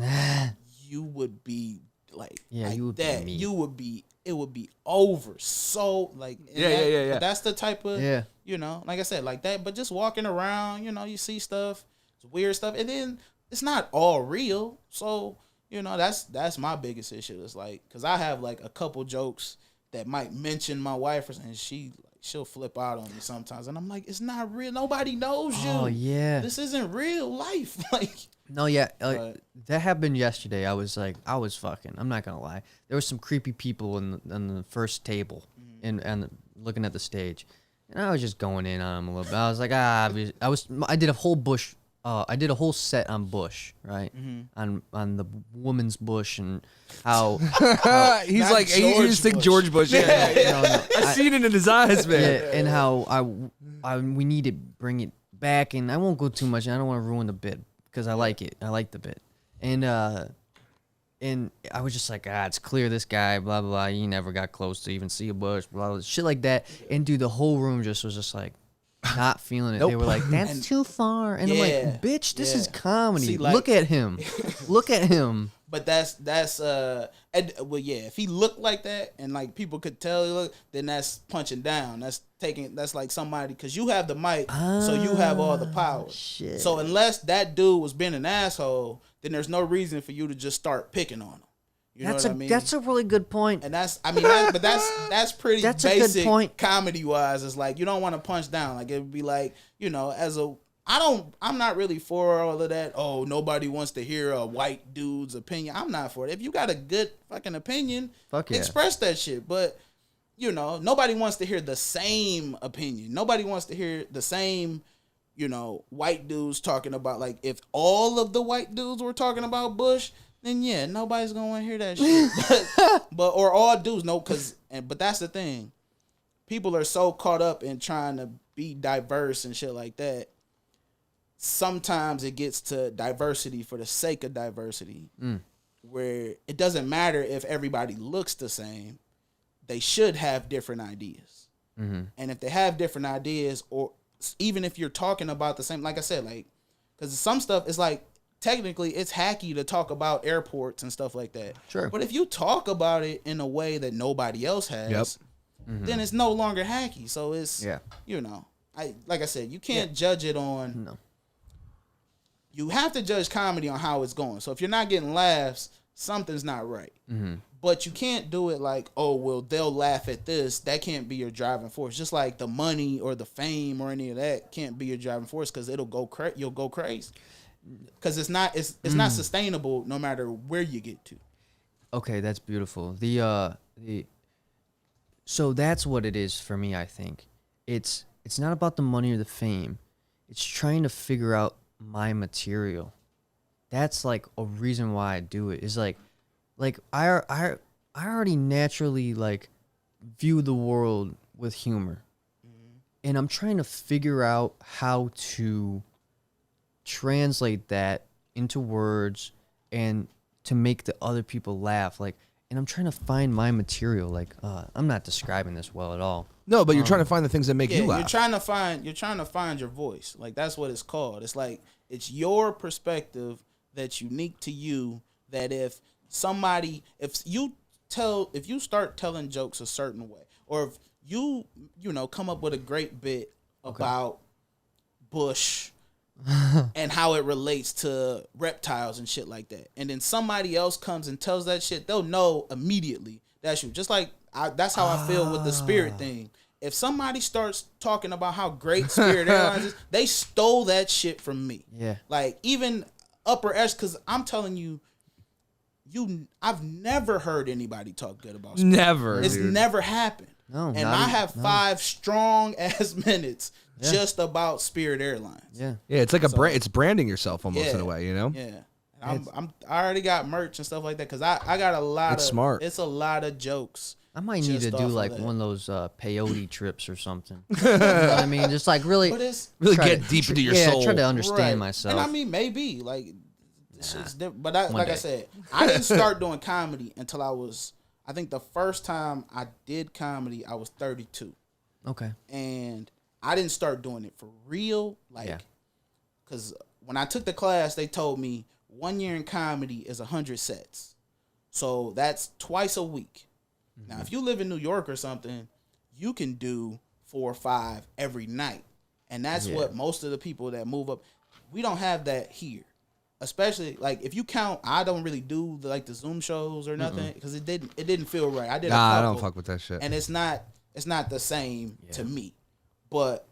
you would be like, you would that be it would be over. So like, but that's the type of like I said, like that, but just walking around, you see stuff, weird stuff, and then it's not all real. So that's my biggest issue. It's like, because I have like a couple jokes that might mention my wife, and she'll flip out on me sometimes, and I'm like, it's not real. Nobody knows you. Oh yeah, this isn't real life. Like, no, that happened yesterday. I was fucking. I'm not gonna lie. There was some creepy people on the first table, and looking at the stage, and I was just going in on them a little bit. I was like, I did a whole bush. I did a whole set on Bush, right? On the woman's Bush and how he's like, he just think George Bush. No. I seen it in his eyes, man. Yeah, and how we need to bring it back, and I won't go too much. I don't want to ruin the bit because I like it. I like the bit, and I was just like, it's clear this guy, blah blah blah. He never got close to even see a bush, blah blah, shit like that. And dude, the whole room just was just like. Not feeling it. Nope. They were like, that's too far. And I'm like, bitch, this is comedy. See, like, look at him. Look at him. But that's if he looked like that and like people could tell he look, then that's punching down. That's like somebody, because you have the mic, so you have all the power. Shit. So unless that dude was being an asshole, then there's no reason for you to just start picking on him. You know what I mean? That's a really good point. And that's pretty That's a basic good point. comedy wise. It's like you don't want to punch down. Like it would be like, I'm not really for all of that. Oh, nobody wants to hear a white dude's opinion. I'm not for it. If you got a good fucking opinion, express that shit. But nobody wants to hear the same opinion. Nobody wants to hear the same, white dudes talking about, like, if all of the white dudes were talking about Bush, then yeah, nobody's gonna want to hear that shit. Or all dudes, but that's the thing. People are so caught up in trying to be diverse and shit like that. Sometimes it gets to diversity for the sake of diversity, where it doesn't matter if everybody looks the same. They should have different ideas. And if they have different ideas, or even if you're talking about the same, like I said, like, because some stuff is like, technically it's hacky to talk about airports and stuff like that. Sure. But if you talk about it in a way that nobody else has, then it's no longer hacky. So it's, like I said, you can't judge it on. No. You have to judge comedy on how it's going. So if you're not getting laughs, something's not right. But you can't do it like, oh, well, they'll laugh at this. That can't be your driving force. Just like the money or the fame or any of that can't be your driving force, because you'll go crazy. Because it's not sustainable no matter where you get to. Okay, that's beautiful. So that's what it is for me. I think it's not about the money or the fame. It's trying to figure out my material. That's like a reason why I do it. Is like I already naturally like view the world with humor, and I'm trying to figure out how to translate that into words and to make the other people laugh. Like, and I'm trying to find my material. Like, I'm not describing this well at all. No, but you're trying to find the things that make you laugh. You're trying to find your voice. Like, that's what it's called. It's like, it's your perspective that's unique to you. That if you start telling jokes a certain way, or if you come up with a great bit about Bush and how it relates to reptiles and shit like that, and then somebody else comes and tells that shit, they'll know immediately that's you. Just like that's how I feel with the Spirit thing. If somebody starts talking about how great Spirit Airlines is, they stole that shit from me. Yeah. Like, even upper echelon, because I'm telling you, I've never heard anybody talk good about Spirit. Never. It's never happened. No. And I have 5 strong ass minutes just about Spirit Airlines. Yeah. Yeah, it's like it's branding yourself almost in a way, Yeah. I already got merch and stuff like that, because I got a lot It's smart. It's a lot of jokes. I might need to do like one of those peyote trips or something. You know what I mean? Just like really get deep into your soul. Try to understand myself. And I mean, maybe like this shit's different. But I said, I didn't start doing comedy until I think the first time I did comedy, I was 32. Okay. And I didn't start doing it for real, because when I took the class, they told me 1 year in comedy is 100 sets. So that's twice a week. Now, if you live in New York or something, you can do 4 or 5 every night. And that's what most of the people that move up, we don't have that here. Especially, like, if you count, I don't really do the Zoom shows or nothing, because it didn't feel right. I did a couple, I don't fuck with that shit. and it's not the same to me. But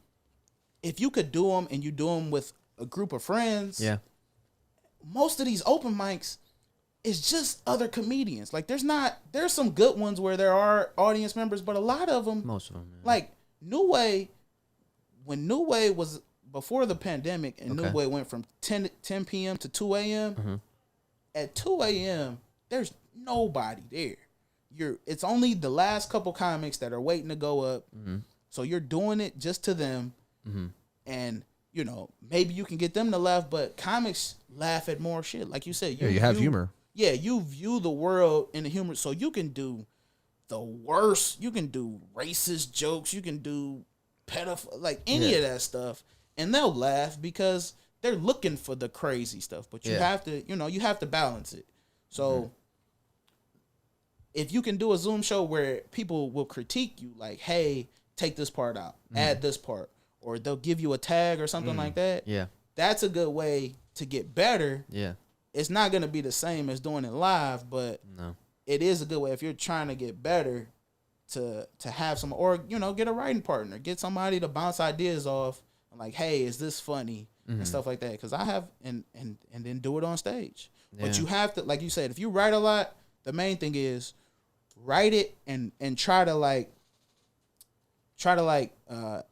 if you could do them, and you do them with a group of friends, most of these open mics is just other comedians. Like, there's some good ones where there are audience members, but a lot of them, most of them, like New Way, when New Way was before the pandemic, and New Way went from 10 p.m. to 2 a.m. At 2 a.m., there's nobody there. It's only the last couple comics that are waiting to go up. So you're doing it just to them. And, maybe you can get them to laugh, but comics laugh at more shit. Like you said, you have humor. Yeah, you view the world in the humor. So you can do the worst. You can do racist jokes. You can do pedophile, like any of that stuff. And they'll laugh because they're looking for the crazy stuff. But you have to, you have to balance it. So if you can do a Zoom show where people will critique you, like, hey, take this part out, add this part, or they'll give you a tag or something like that. Yeah. That's a good way to get better. Yeah. It's not going to be the same as doing it live, but it is a good way if you're trying to get better to have some, or get a writing partner, get somebody to bounce ideas off, like, hey, is this funny, and stuff like that. Because I have and then do it on stage. Yeah. But you have to, like you said, if you write a lot, the main thing is write it and try to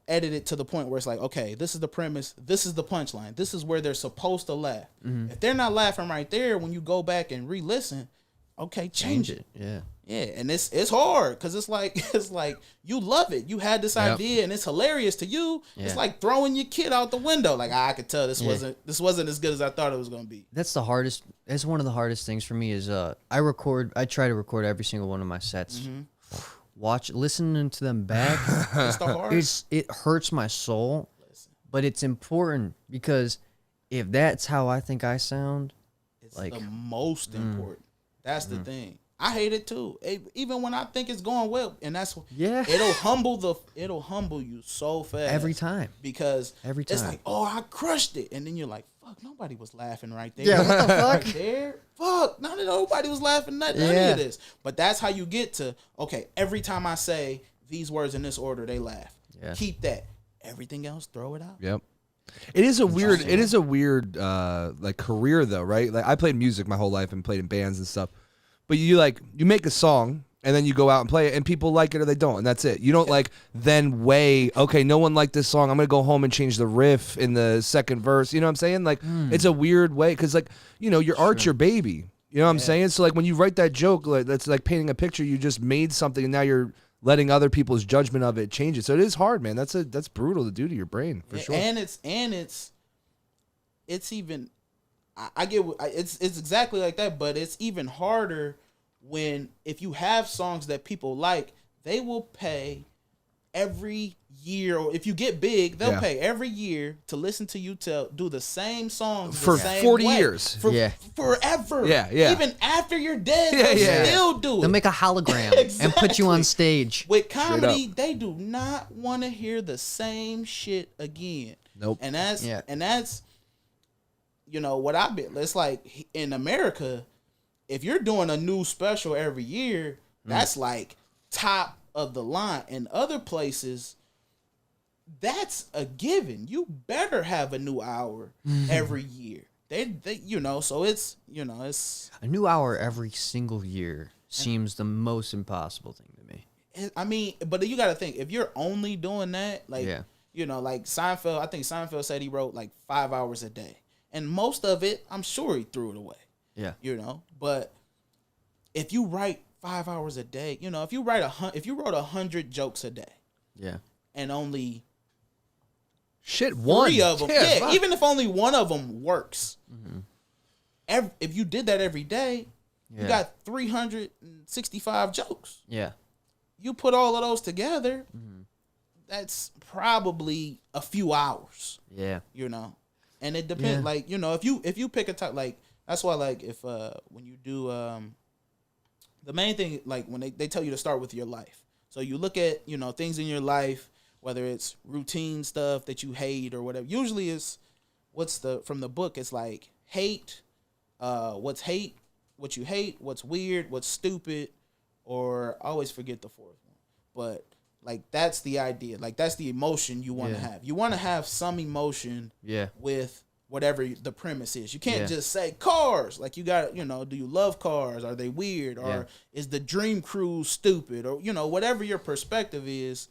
edit it to the point where it's like, okay, this is the premise, this is the punchline, this is where they're supposed to laugh. If they're not laughing right there, when you go back and re-listen, okay, change it. Yeah, and it's hard because it's like you love it. You had this idea and it's hilarious to you. Yeah. It's like throwing your kid out the window. Like, I could tell this wasn't as good as I thought it was gonna be. That's the hardest. That's one of the hardest things for me is I try to record every single one of my sets. Listening to them back. It's the hardest. It hurts my soul, but it's important because if that's how I think I sound, it's like the most important. That's the thing. I hate it too. Even when I think it's going well, and that's it'll humble you so fast every time. Because it's like, oh, I crushed it, and then you're like, fuck, nobody was laughing right there. Yeah, what the fuck? Right there, fuck, nobody was laughing at any of this. But that's how you get to, okay, every time I say these words in this order, they laugh. Yeah. Keep that. Everything else, throw it out. Yep. It is a weird like career though, right? Like, I played music my whole life and played in bands and stuff. But you make a song and then you go out and play it and people like it or they don't, and that's it. You don't then weigh, okay, no one liked this song, I'm gonna go home and change the riff in the second verse. You know what I'm saying? Like, it's a weird way because your art's your baby. You know what I'm saying? So when you write that joke, that's like painting a picture. You just made something and now you're letting other people's judgment of it change it. So it is hard, man. That's brutal to do to your brain for sure. And it's even. I get it's exactly like that, but it's even harder if you have songs that people like, they will pay every year, or if you get big, they'll pay every year to listen to you do the same songs for the same 40 way. years. Forever. Yeah. Even after you're dead, they'll still do it. They'll make a hologram and put you on stage. With comedy, they do not want to hear the same shit again. Nope. And that's what I've been. It's like in America, if you're doing a new special every year, that's like top of the line. In other places, that's a given. You better have a new hour every year. They so it's a new hour every single year seems the most impossible thing to me. I mean, but you got to think, if you're only doing that, like Seinfeld. I think Seinfeld said he wrote like 5 hours a day. And most of it, I'm sure he threw it away. Yeah. But if you write 5 hours a day, if you wrote 100 jokes a day. Yeah. And only one 3 of them. Yeah, even if only one of them works. If you did that every day, you got 365 jokes. Yeah. You put all of those together, that's probably a few hours. Yeah. And it depends, if you pick a type, that's why, if when you do, the main thing, when they tell you to start with your life. So you look at, things in your life, whether it's routine stuff that you hate or whatever. Usually it's, from the book, it's like hate, what you hate, what's weird, what's stupid, or I always forget the fourth one. But that's the idea. That's the emotion you want to have. You want to have some emotion with whatever the premise is. You can't just say cars. You got, do you love cars? Are they weird? Or is the dream cruise stupid? Or, whatever your perspective is,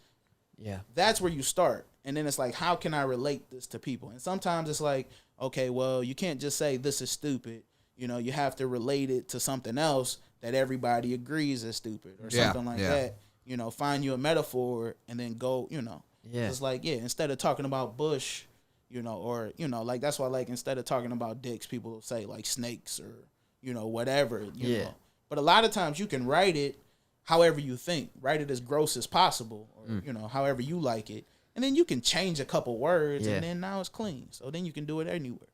that's where you start. And then it's like, how can I relate this to people? And sometimes it's like, okay, well, you can't just say this is stupid. You have to relate it to something else that everybody agrees is stupid or something like that. Find you a metaphor and then go, It's like, instead of talking about Bush, or, that's why, instead of talking about dicks, people will say, snakes or, whatever, you know. But a lot of times you can write it however you think. Write it as gross as possible or, however you like it. And then you can change a couple words and then now it's clean. So then you can do it anywhere.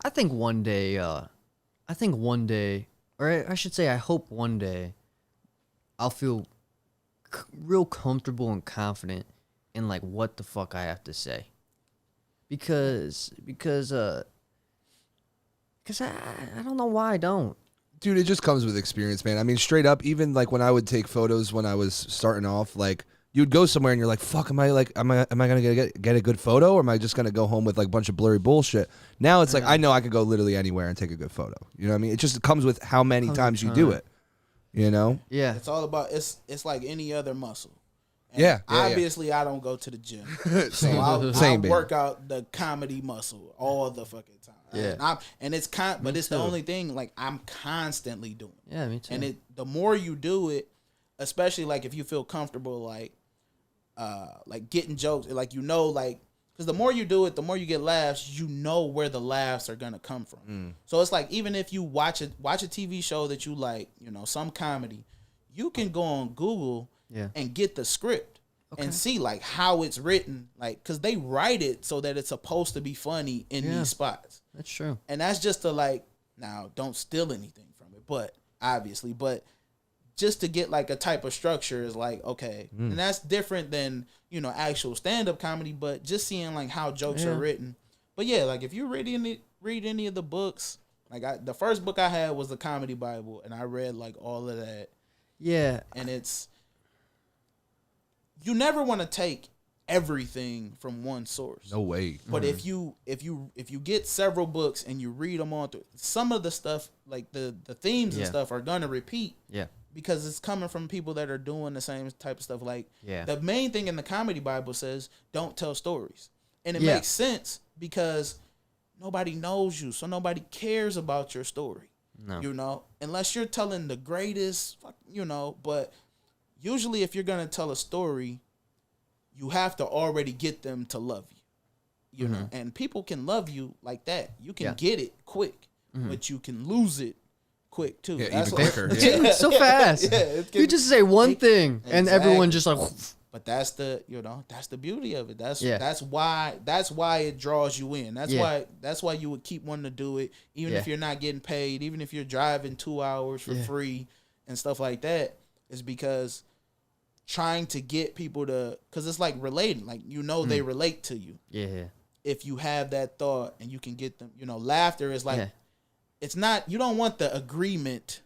I think one day, or I should say I hope one day I'll feel real comfortable and confident in what the fuck I have to say, because I don't know why I don't. Dude, it just comes with experience, man. I mean, straight up, even like when I would take photos when I was starting off, like you would go somewhere and you're like, fuck, am I gonna get a good photo, or am I just gonna go home with like a bunch of blurry bullshit? Now it's like I know I could go literally anywhere and take a good photo. You know what I mean? It just comes with how many times you do it. You know? Yeah. It's all about it's like any other muscle. And Yeah. obviously, I don't go to the gym, so I work out the comedy muscle all the fucking time. Yeah. And it's but it's the only thing like I'm constantly doing. Yeah, me too. And the more you do it, especially like if you feel comfortable, like getting jokes, like because the more you do it, the more you get laughs. You know where the laughs are gonna come from. So it's like even if you watch a TV show that you like, some comedy, you can go on Google and get the script and see like how it's written, like because they write it so that it's supposed to be funny in these spots. That's true. And that's just to like, now don't steal anything from it, but obviously, just to get like a type of structure is like, okay. And that's different than, actual stand-up comedy, but just seeing like how jokes are written. But yeah, like if you read any of the books, like the first book I had was the Comedy Bible, and I read like all of that. Yeah. And you never want to take everything from one source. No way. But if you get several books and you read them all through, some of the stuff like the themes and stuff are gonna repeat. Yeah. Because it's coming from people that are doing the same type of stuff. Like the main thing in the Comedy Bible says don't tell stories, and it makes sense because nobody knows you, so nobody cares about your story. No. Unless you're telling the greatest, But usually, if you're gonna tell a story, you have to already get them to love you. You know, and people can love you like that. You can get it quick, but you can lose it quick too. Yeah, that's even quicker. Dude, so fast. You just say one thing and everyone just like. But that's the beauty of it. That's why it draws you in. That's why you would keep wanting to do it, even if you're not getting paid, even if you're driving 2 hours for free and stuff like that. Is because trying to get people to, because it's like relating, like they relate to you. Yeah. If you have that thought and you can get them, laughter is like, it's not, you don't want the agreement.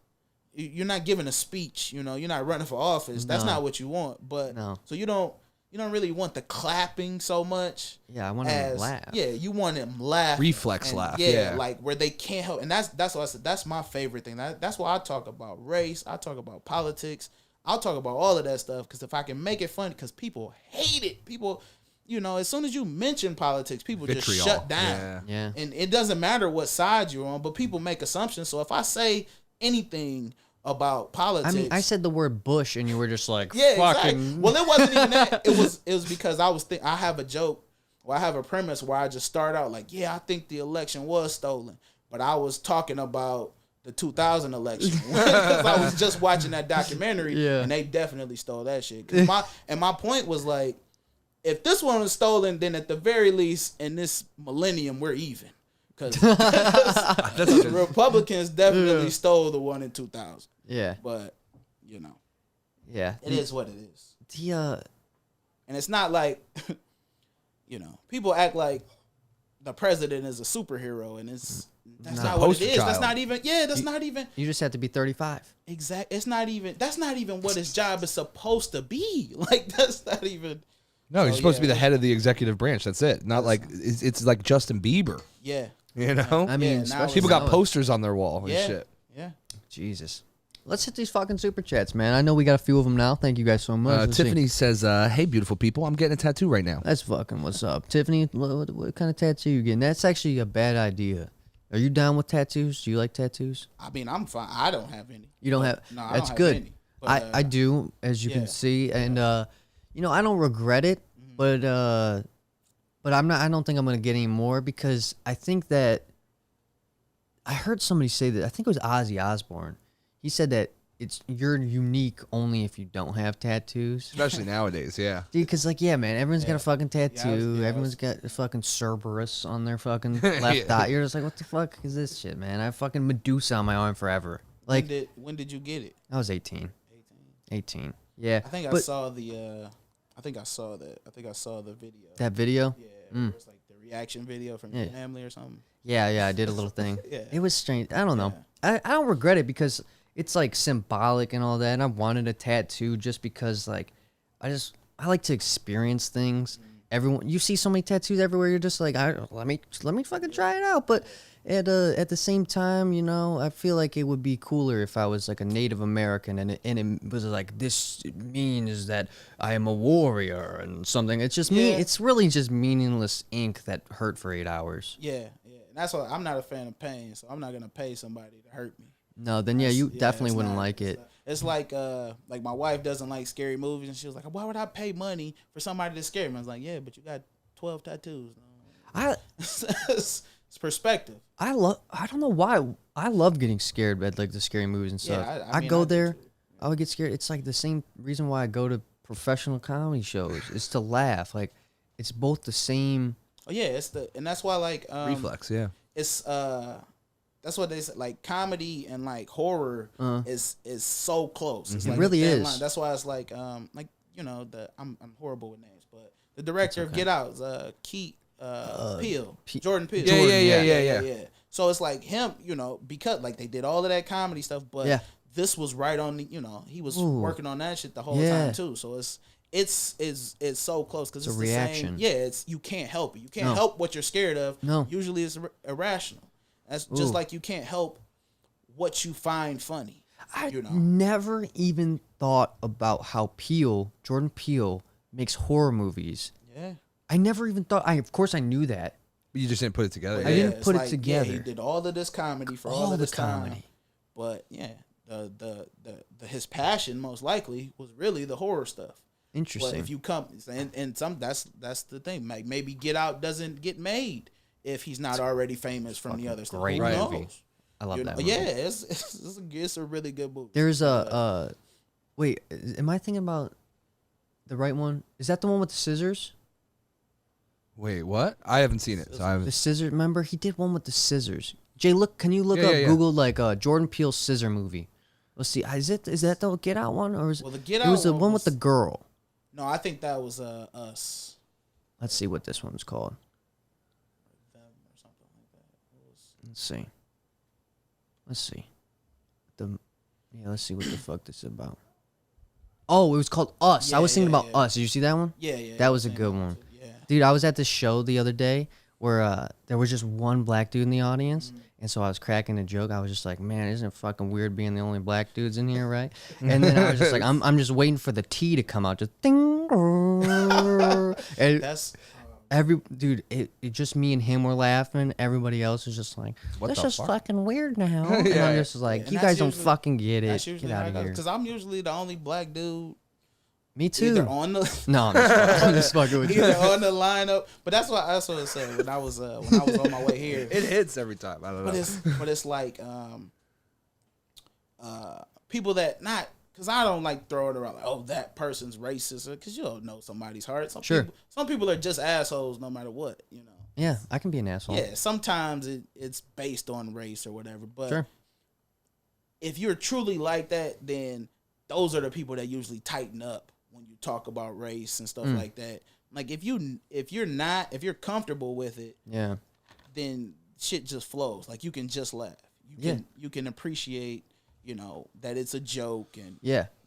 You're not giving a speech, you're not running for office. That's not what you want. But so you don't really want the clapping so much. Yeah, I want them to laugh. Yeah, you want them laugh. Reflex laugh. Yeah, like where they can't help. And that's what I said. That's my favorite thing. That's why I talk about race. I talk about politics. I'll talk about all of that stuff because if I can make it fun, because people hate it. People, as soon as you mention politics, people just shut down. Yeah. And it doesn't matter what side you're on, but people make assumptions. So if I say anything about politics, I mean, I said the word Bush, and you were just like, yeah, fucking. Exactly. Well, it wasn't even that. It was because I have a joke, or I have a premise where I just start out like, yeah, I think the election was stolen, but I was talking about the 2000 election because I was just watching that documentary, and they definitely stole that shit. My point was like, if this one was stolen, then at the very least in this millennium we're even, because the Republicans definitely stole the one in 2000. Yeah, but yeah, it is what it is. And it's not like people act like the president is a superhero, and that's not what it is. That's not even. Yeah, that's not even. You just have to be 35. Exactly. It's not even. That's not even what his job is supposed to be. Like that's not even. No, you're supposed to be the head of the executive branch. That's it. Not like it's like Justin Bieber. Yeah. I mean, people got posters on their wall and shit. Yeah. Jesus. Let's hit these fucking super chats, man. I know we got a few of them now. Thank you guys so much. Tiffany says, hey, beautiful people, I'm getting a tattoo right now. That's fucking what's up. Tiffany, what kind of tattoo you getting? That's actually a bad idea. Are you down with tattoos? Do you like tattoos? I mean, I'm fine. I don't have any. You don't have? No, that's don't good. have any. But, I do, as you can see. And, I don't regret it, but I'm not. I don't think I'm going to get any more because I think that I heard somebody say that. I think it was Ozzy Osbourne. He said that you're unique only if you don't have tattoos. Especially nowadays, yeah. Dude, because, man, everyone's got a fucking tattoo. Everyone's got a fucking Cerberus on their fucking left eye. You're just like, what the fuck is this shit, man? I have fucking Medusa on my arm forever. Like, when did you get it? I was 18. 18. Yeah. I think I saw the I think I saw the video. That video? Yeah, it was like the reaction video from your family or something. Yeah, I did a little thing. Yeah. It was strange. I don't know. I don't regret it because it's like symbolic and all that. And I wanted a tattoo just because like I like to experience things. Everyone, you see so many tattoos everywhere. You're just like, let me fucking try it out. But at the same time, you know, I feel like it would be cooler if I was like a Native American and it was like, this means that I am a warrior and something. It's just me. It's really just meaningless ink that hurt for 8 hours. Yeah. And that's why I'm not a fan of pain, so I'm not gonna pay somebody to hurt me. No, then you definitely wouldn't like it. It's like my wife doesn't like scary movies, and she was like, "Why would I pay money for somebody to scare me?" I was like, "Yeah, but you got 12 tattoos." It's perspective. I don't know why I love getting scared at like the scary movies and stuff. Yeah, I go there, I would get scared. It's like the same reason why I go to professional comedy shows is to laugh. Like it's both the same. Oh yeah, and that's why like reflex. Yeah, it's that's what they say. Like comedy and like horror is so close. It's like it really is. line. That's why it's like you know I'm horrible with names, but the director of Get Out is Peele, Jordan Peele. Yeah. So it's like him, you know, because like they did all of that comedy stuff, but this was right on the, you know, he was working on that shit the whole time too. So it's so close because it's a the reaction. same. You can't help it. You can't help what you're scared of. No. Usually it's irrational. That's just like you can't help what you find funny. I never even thought about how Jordan Peele makes horror movies. Yeah. I never even thought. Of course I knew that. But you just didn't put it together. I didn't put it together. Yeah, he did all of this comedy for all of this time. But yeah, his passion most likely was really the horror stuff. Interesting. But if you come and some that's the thing. Like maybe Get Out doesn't get made if he's not already famous from the other stuff. Great movie. I love that movie. Yeah, it's a really good movie. There's wait, am I thinking about the right one? Is that the one with the scissors? Wait, what? I haven't seen it. So I haven't. The scissors. Remember, he did one with the scissors. Jay, can you look up Google like Jordan Peele scissor movie? Let's see. Is that the Get Out one or is the Get Out? It was the one with the girl. No, I think that was Us. Let's see what this one's called. Let's see. Let's see what the fuck this is about. Oh, it was called Us. I was thinking about Us. Did you see that one? Yeah. That was a good one. Yeah. Dude, I was at this show the other day where there was just one black dude in the audience. And so I was cracking a joke. I was just like, man, isn't it fucking weird being the only black dudes in here, right? And then I was just like, I'm just waiting for the T to come out. Just ding. And That's it just me and him were laughing. Everybody else was just like, that's just fucking weird now. And I'm just like, you guys don't fucking get it. Get out of here. Because I'm usually the only black dude. Me too. Either on the no, I'm just fucking with you. Either on the lineup, but that's what I was saying when I was on my way here. It hits every time. I don't know. But it's like people that not because I don't like throwing around like, oh, that person's racist, because you don't know somebody's heart. Some people are just assholes no matter what, you know. Yeah, I can be an asshole. Yeah, sometimes it's based on race or whatever, but sure. If you're truly like that, then those are the people that usually tighten up when you talk about race and stuff like that. Like if you're comfortable with it, yeah, then shit just flows. Like you can just laugh. You can appreciate, you know, that it's a joke and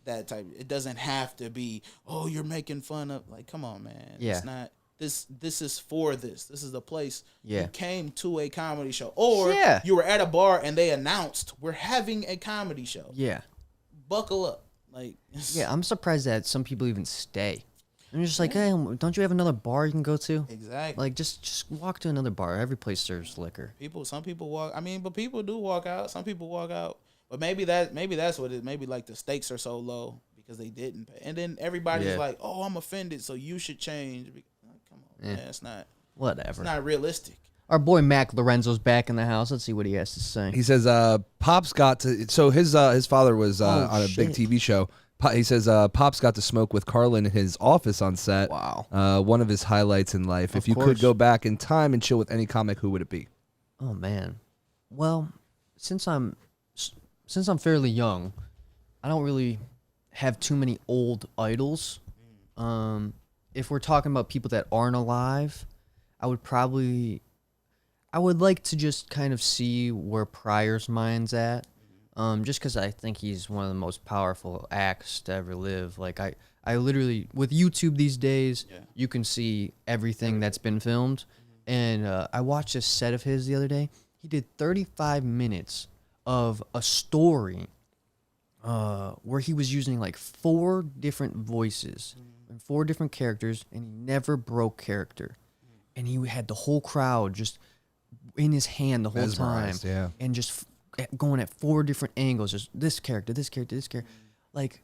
that type. It doesn't have to be, oh, you're making fun of. Like, come on, man. Yeah. It's not. This is for this. This is the place. Yeah. You came to a comedy show, or you were at a bar and they announced we're having a comedy show. Yeah. Buckle up. Like, yeah, I'm surprised that some people even stay. I'm just like, hey, don't you have another bar you can go to? Exactly. Like, just walk to another bar. Every place serves liquor. Some people walk. I mean, but people do walk out. Some people walk out. But maybe that's what it is. Maybe like the stakes are so low because they didn't pay. And then everybody's like, oh, I'm offended, so you should change. Like, come on, man. It's not. Whatever. It's not realistic. Our boy Mac Lorenzo's back in the house. Let's see what he has to say. He says, Pops got to. So his father was on a big TV show. He says, Pops got to smoke with Carlin in his office on set. Wow. One of his highlights in life. If you could go back in time and chill with any comic, who would it be? Oh, man. Well, since I'm fairly young, I don't really have too many old idols. If we're talking about people that aren't alive, I I would like to just kind of see where Pryor's mind's at. Just because I think he's one of the most powerful acts to ever live. Like I literally, with YouTube these days, you can see everything that's been filmed. And I watched a set of his the other day. He did 35 minutes of a story where he was using like 4 different voices and 4 different characters, and he never broke character. And he had the whole crowd just in his hand the whole Mesmerized, time. yeah. And just going at 4 different angles, just this character, this character, this character. Like,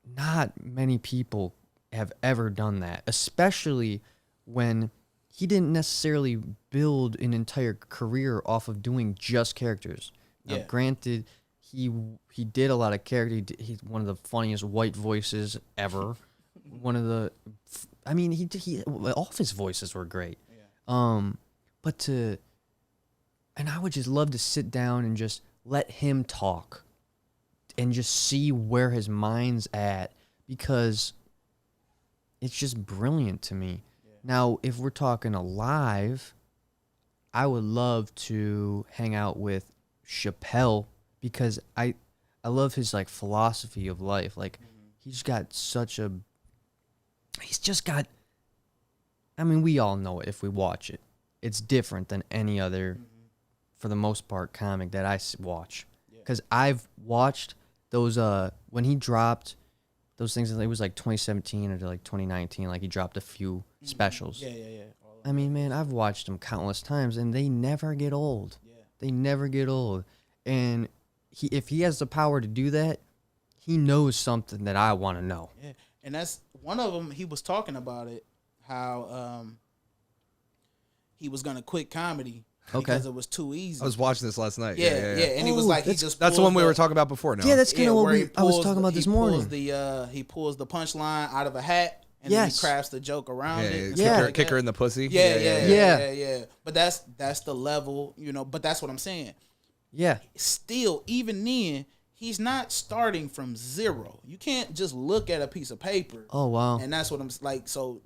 not many people have ever done that, especially when he didn't necessarily build an entire career off of doing just characters. Now, granted, he did a lot of character. He's one of the funniest white voices ever. One of the, I mean, he all of his voices were great. But and I would just love to sit down and just let him talk and just see where his mind's at, because it's just brilliant to me. Now, if we're talking alive, I would love to hang out with Chappelle, because I love his like philosophy of life. Like he's just got, I mean, we all know it if we watch it. It's different than any other, for the most part, comic that I watch. Because I've watched those, when he dropped those things, it was like 2017 or like 2019, like he dropped a few specials. I mean, man, I've watched them countless times, and they never get old. They never get old. And if he has the power to do that, he knows something that I want to know. Yeah, and that's one of them. He was talking about it, how he was gonna quit comedy because it was too easy. I was watching this last night. Yeah. And he was like, that's the one we were talking about before. Now, yeah, that's kind of what I was talking about this morning. He pulls the punchline out of a hat, and then he crafts the joke around it. Kick her in the pussy. Yeah. But that's the level, you know. But that's what I'm saying. Yeah. Still, even then, he's not starting from zero. You can't just look at a piece of paper. Oh wow. And that's what I'm like. So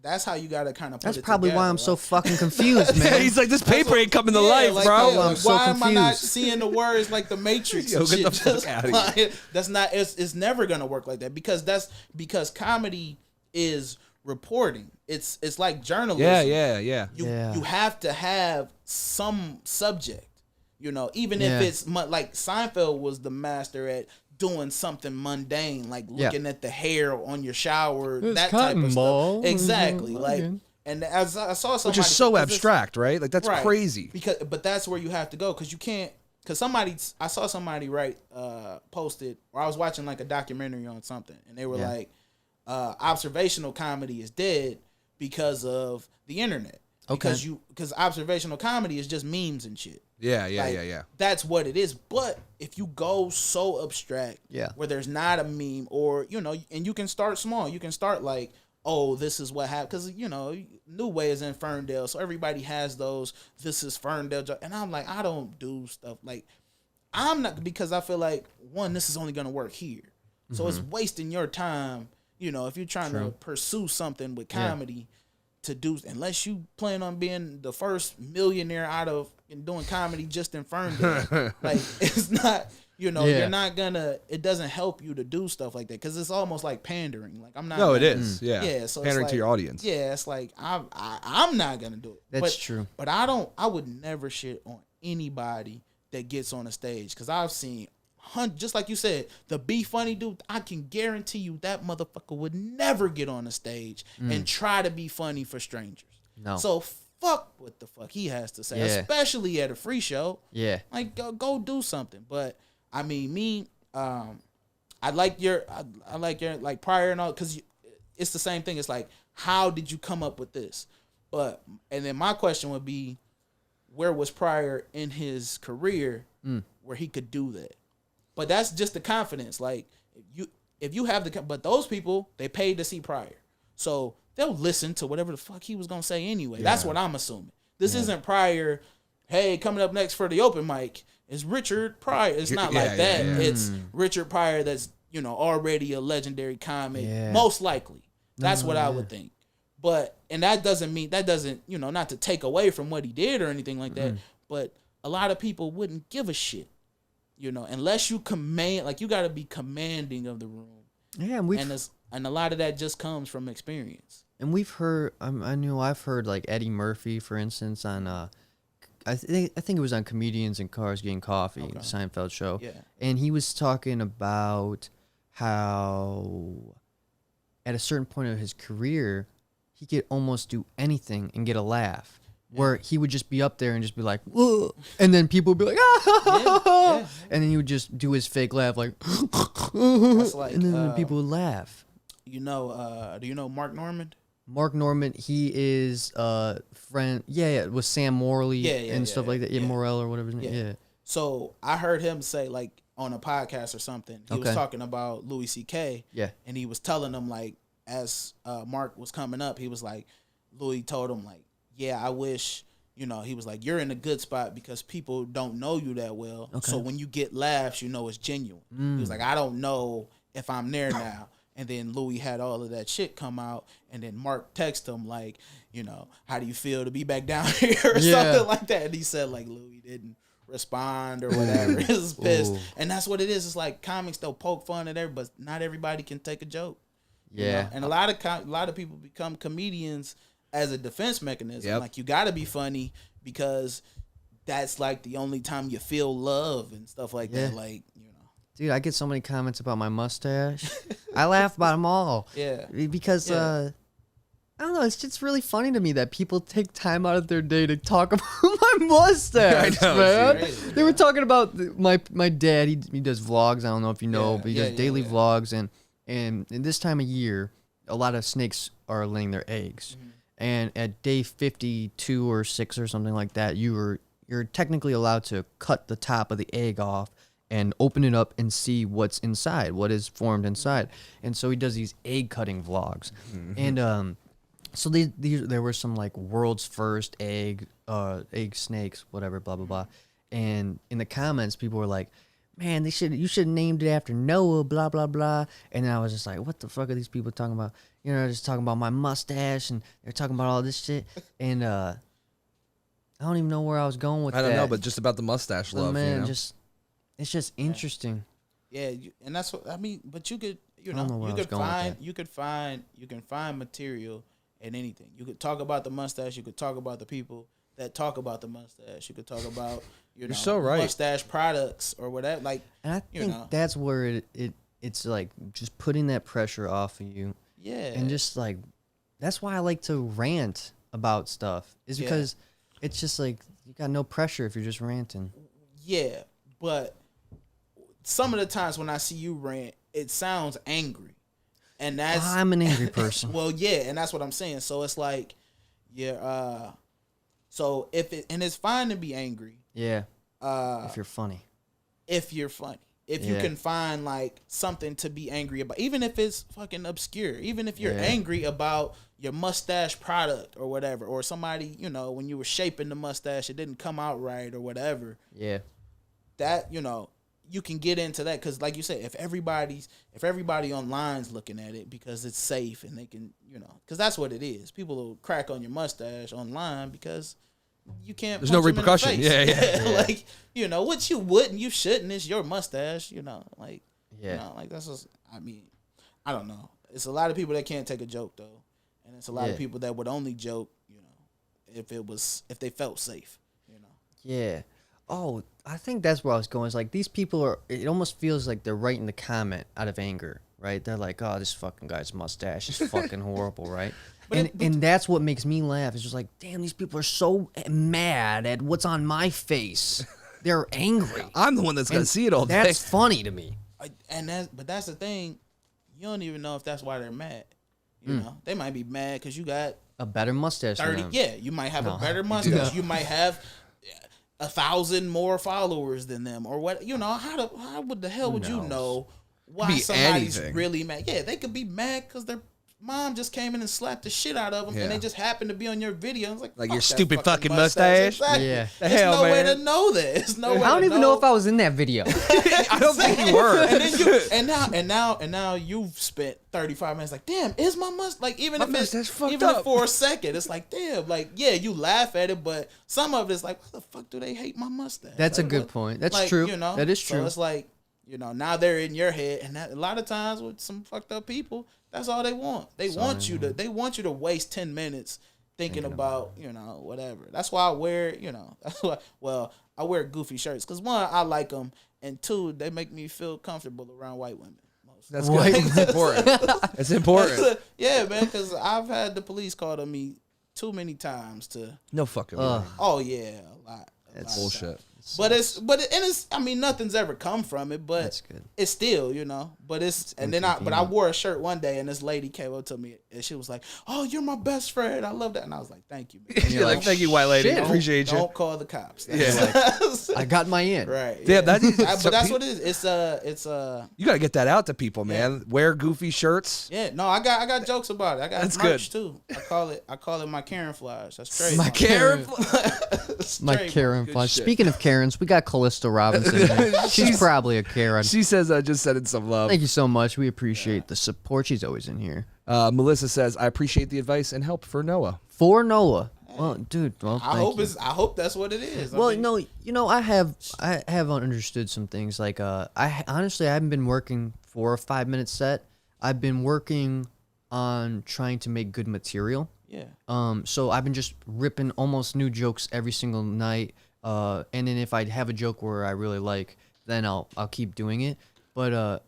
that's how you got to kind of. That's probably why I'm so fucking confused, man. He's like, this paper ain't coming to life, like, bro. Yeah, I'm so why confused. am I not seeing the words like the Matrix? Yo, And get shit? the fuck Just outta like, that's not. It's never gonna work like that, because comedy is reporting. It's like journalism. Yeah. You have to have some subject. You know, even if it's like Seinfeld was the master at doing something mundane, like looking at the hair on your shower, that type of stuff. Exactly. Like, and as I saw somebody, which is so abstract, right? Like that's crazy. But that's where you have to go, because you can't. Because I saw somebody posted, or I was watching like a documentary on something, and they were like, observational comedy is dead because of the internet. Because observational comedy is just memes and shit. Yeah. That's what it is. But if you go so abstract, where there's not a meme, or and you can start small. You can start like, oh, this is what happened, because New Way is in Ferndale, so everybody has those. This is Ferndale, and I'm like, I don't do stuff like, I'm not, because I feel like, one, this is only gonna work here, so it's wasting your time. If you're trying to pursue something with comedy. To do, unless you plan on being the first millionaire out of doing comedy just in Ferndale, like it's not, you're not gonna. It doesn't help you to do stuff like that, because it's almost like pandering. Like I'm not. No, it is. Yeah. So pandering it's like, to your audience. Yeah, it's like I'm not gonna do it. That's true. But I would never shit on anybody that gets on a stage, because I've seen. Just like you said, the be funny dude, I can guarantee you that motherfucker would never get on the stage and try to be funny for strangers. No. So fuck what the fuck he has to say, especially at a free show. Yeah. Like go do something. But I mean, I like your like Pryor and all, because it's the same thing. It's like, how did you come up with this? And then my question would be, where was Pryor in his career where he could do that? But that's just the confidence. Like if you have but those people, they paid to see Pryor, so they'll listen to whatever the fuck he was gonna say anyway. Yeah. That's what I'm assuming. This isn't Pryor. Hey, coming up next for the open mic is Richard Pryor. It's not like that. Yeah. It's Richard Pryor that's already a legendary comic, most likely. That's what I would think. But and that doesn't not to take away from what he did or anything like that. But a lot of people wouldn't give a shit, unless you command. Like you got to be commanding of the room. Yeah, and a lot of that just comes from experience. And we've heard. I've heard like Eddie Murphy, for instance, on I think it was on Comedians in Cars Getting Coffee, the Seinfeld show. Yeah. And he was talking about how at a certain point of his career, he could almost do anything and get a laugh. Where he would just be up there and just be like, whoa, and then people would be like, ah, and then he would just do his fake laugh like, That's like, and then people would laugh. Do you know Mark Normand? Mark Normand, he is friend, with Sam Morley and stuff like that. Morel or whatever his name. Yeah. So I heard him say like on a podcast or something, he was talking about Louis C.K. Yeah. And he was telling him like, as Mark was coming up, he was like, Louis told him like, yeah, I wish, he was like, you're in a good spot because people don't know you that well. Okay. So when you get laughs, it's genuine. He was like, I don't know if I'm there now. And then Louis had all of that shit come out. And then Mark texted him like, how do you feel to be back down here or something like that? And he said like Louis didn't respond or whatever. He was pissed. And that's what it is. It's like comics, they'll poke fun at everybody, but not everybody can take a joke. Yeah. And a lot of people become comedians as a defense mechanism. Yep. Like you got to be funny because that's like the only time you feel love and stuff like that. Like, Dude, I get so many comments about my mustache. I laugh about them all. Yeah. Because, I don't know, it's just really funny to me that people take time out of their day to talk about my mustache, man. They were talking about my dad. He does vlogs. I don't know if you know, but he does daily vlogs. And in this time of year, a lot of snakes are laying their eggs. Mm-hmm. And at day 52 or 6 or something like that, you're technically allowed to cut the top of the egg off and open it up and see what's inside, what is formed inside. And so he does these egg cutting vlogs. Mm-hmm. And so there were some like world's first egg snakes, whatever, blah, blah, blah. And in the comments, people were like, man, you should have named it after Noah, blah, blah, blah. And then I was just like, what the fuck are these people talking about? Just talking about my mustache, and they're talking about all this shit. And I don't even know where I was going with that. I don't know, but just about the mustache love, man, it's just interesting. Yeah, and that's what I mean. But you could, you can find material in anything. You could talk about the mustache. You could talk about the people that talk about the mustache. You could talk about You're so right. mustache products or whatever. Like, and I think that's where it's like just putting that pressure off of you. Yeah. And just like, that's why I like to rant about stuff, is because it's just like, you got no pressure if you're just ranting. Yeah. But some of the times when I see you rant, it sounds angry. And that's... I'm an angry person. Well, yeah. And that's what I'm saying. So it's like, so and it's fine to be angry. Yeah. If you're funny. If you can find like something to be angry about, even if it's fucking obscure, even if you're angry about your mustache product or whatever, or somebody, when you were shaping the mustache, it didn't come out right or whatever. Yeah. That, you can get into that. Cause like you said, if everybody online's looking at it because it's safe and they can, cause that's what it is. People will crack on your mustache online because you can't. There's no repercussion. Yeah. Like, what you would and you shouldn't. It's your mustache. Like, like that's just. I mean, I don't know. It's a lot of people that can't take a joke though, and it's a lot of people that would only joke, if they felt safe. Yeah. Oh, I think that's where I was going. It's like these people are. It almost feels like they're writing the comment out of anger, right? They're like, "Oh, this fucking guy's mustache is fucking horrible," right? And that's what makes me laugh. It's just like, damn, these people are so mad at what's on my face. They're angry. I'm the one that's gonna see it all day. That's funny to me. But that's the thing. You don't even know if that's why they're mad. They might be mad because you got a better mustache. 30. Yeah, you might have a better mustache. You might have 1,000 more followers than them, or what? How would the hell would you know why somebody's really mad? Yeah, they could be mad because they're mom just came in and slapped the shit out of him, and they just happened to be on your video. It's like your that stupid fucking mustache. Exactly. Yeah. There's Hell, no way man. to know that. There's no way I don't to even know if I was in that video. I don't think you were. And then you now you've spent 35 minutes like, damn, is my mustache like even mustache fucked if up. for a second it's like, damn, like yeah, you laugh at it, but some of it's like, why the fuck do they hate my mustache? That's like, a good what? point. That's Like, true. You know, that is true. So it's like, you know, now they're in your head, and that, a lot of times with some fucked up people, that's all they want. They want you to waste 10 minutes thinking about, you know, whatever. That's why I wear, you know, I wear goofy shirts because one, I like them, and two, they make me feel comfortable around white women. That's good. It's important. It's important. Yeah, man, because I've had the police call on me too many times to. No fucking way. Oh yeah, a lot. That's bullshit. It's I mean, nothing's ever come from it, but That's good. it's still, you know, but it's and then I wore a shirt one day and this lady came up to me and she was like, "Oh, you're my best friend. I love that." And I was like, "Thank you, man." You're like, thank you, white lady. Shit. Appreciate you. Don't call the cops. I got my in. Right. Yeah, that is, but that's what it is. It's you gotta get that out to people, man. Wear goofy shirts. yeah, no, I got jokes about it. I got That's merch good. too. I call it my Karen flies. That's crazy. My Karen. My Karen Good flash. shit. Speaking of Karens, we got Callista Robinson here. She's probably a Karen. She says, "I just sending some love." Thank you so much. We appreciate the support. She's always in here. Melissa says, "I appreciate the advice and help for Noah." For Noah. Well, dude. Well, I hope that's what it is. Well, I mean, no, you know, I have understood some things. Like, I honestly I haven't been working for a 5-minute set. I've been working on trying to make good material. yeah. So I've been just ripping almost new jokes every single night. And then if I have a joke where I really like, then I'll keep doing it. But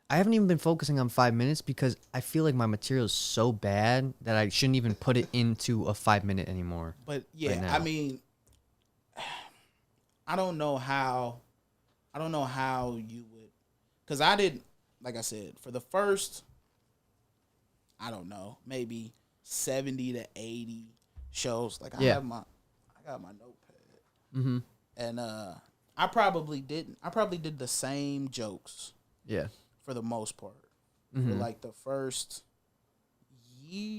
I haven't even been focusing on 5 minutes because I feel like my material is so bad that I shouldn't even put it into a 5-minute anymore. But yeah, right now. I mean, I don't know how you would, because I didn't, like I said, for the first, I don't know, maybe 70 to 80 shows. Like I got my notepad, and I probably did the same jokes. Yeah. For the most part, for like the first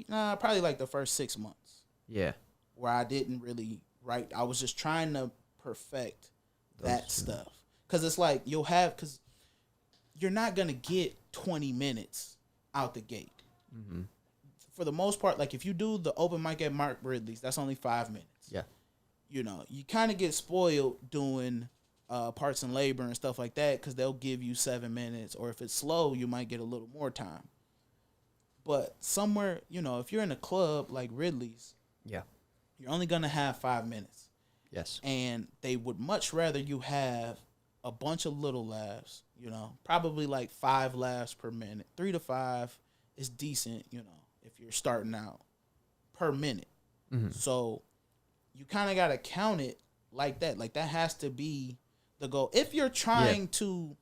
probably like the first 6 months. Yeah. Where I didn't really write. I was just trying to perfect that stuff. Because it's like because you're not going to get 20 minutes out the gate. For the most part, like if you do the open mic at Mark Ridley's, that's only 5 minutes. Yeah. You know, you kind of get spoiled doing parts and labor and stuff like that because they'll give you 7 minutes, or if it's slow, you might get a little more time. But somewhere, you know, if you're in a club like Ridley's, Yeah. you're only going to have 5 minutes. Yes. And they would much rather you have a bunch of little laughs, you know, probably like 5 laughs per minute. 3 to 5 is decent, you know, if you're starting out per minute. So you kind of got to count it like that. Like that has to be the goal. If you're trying to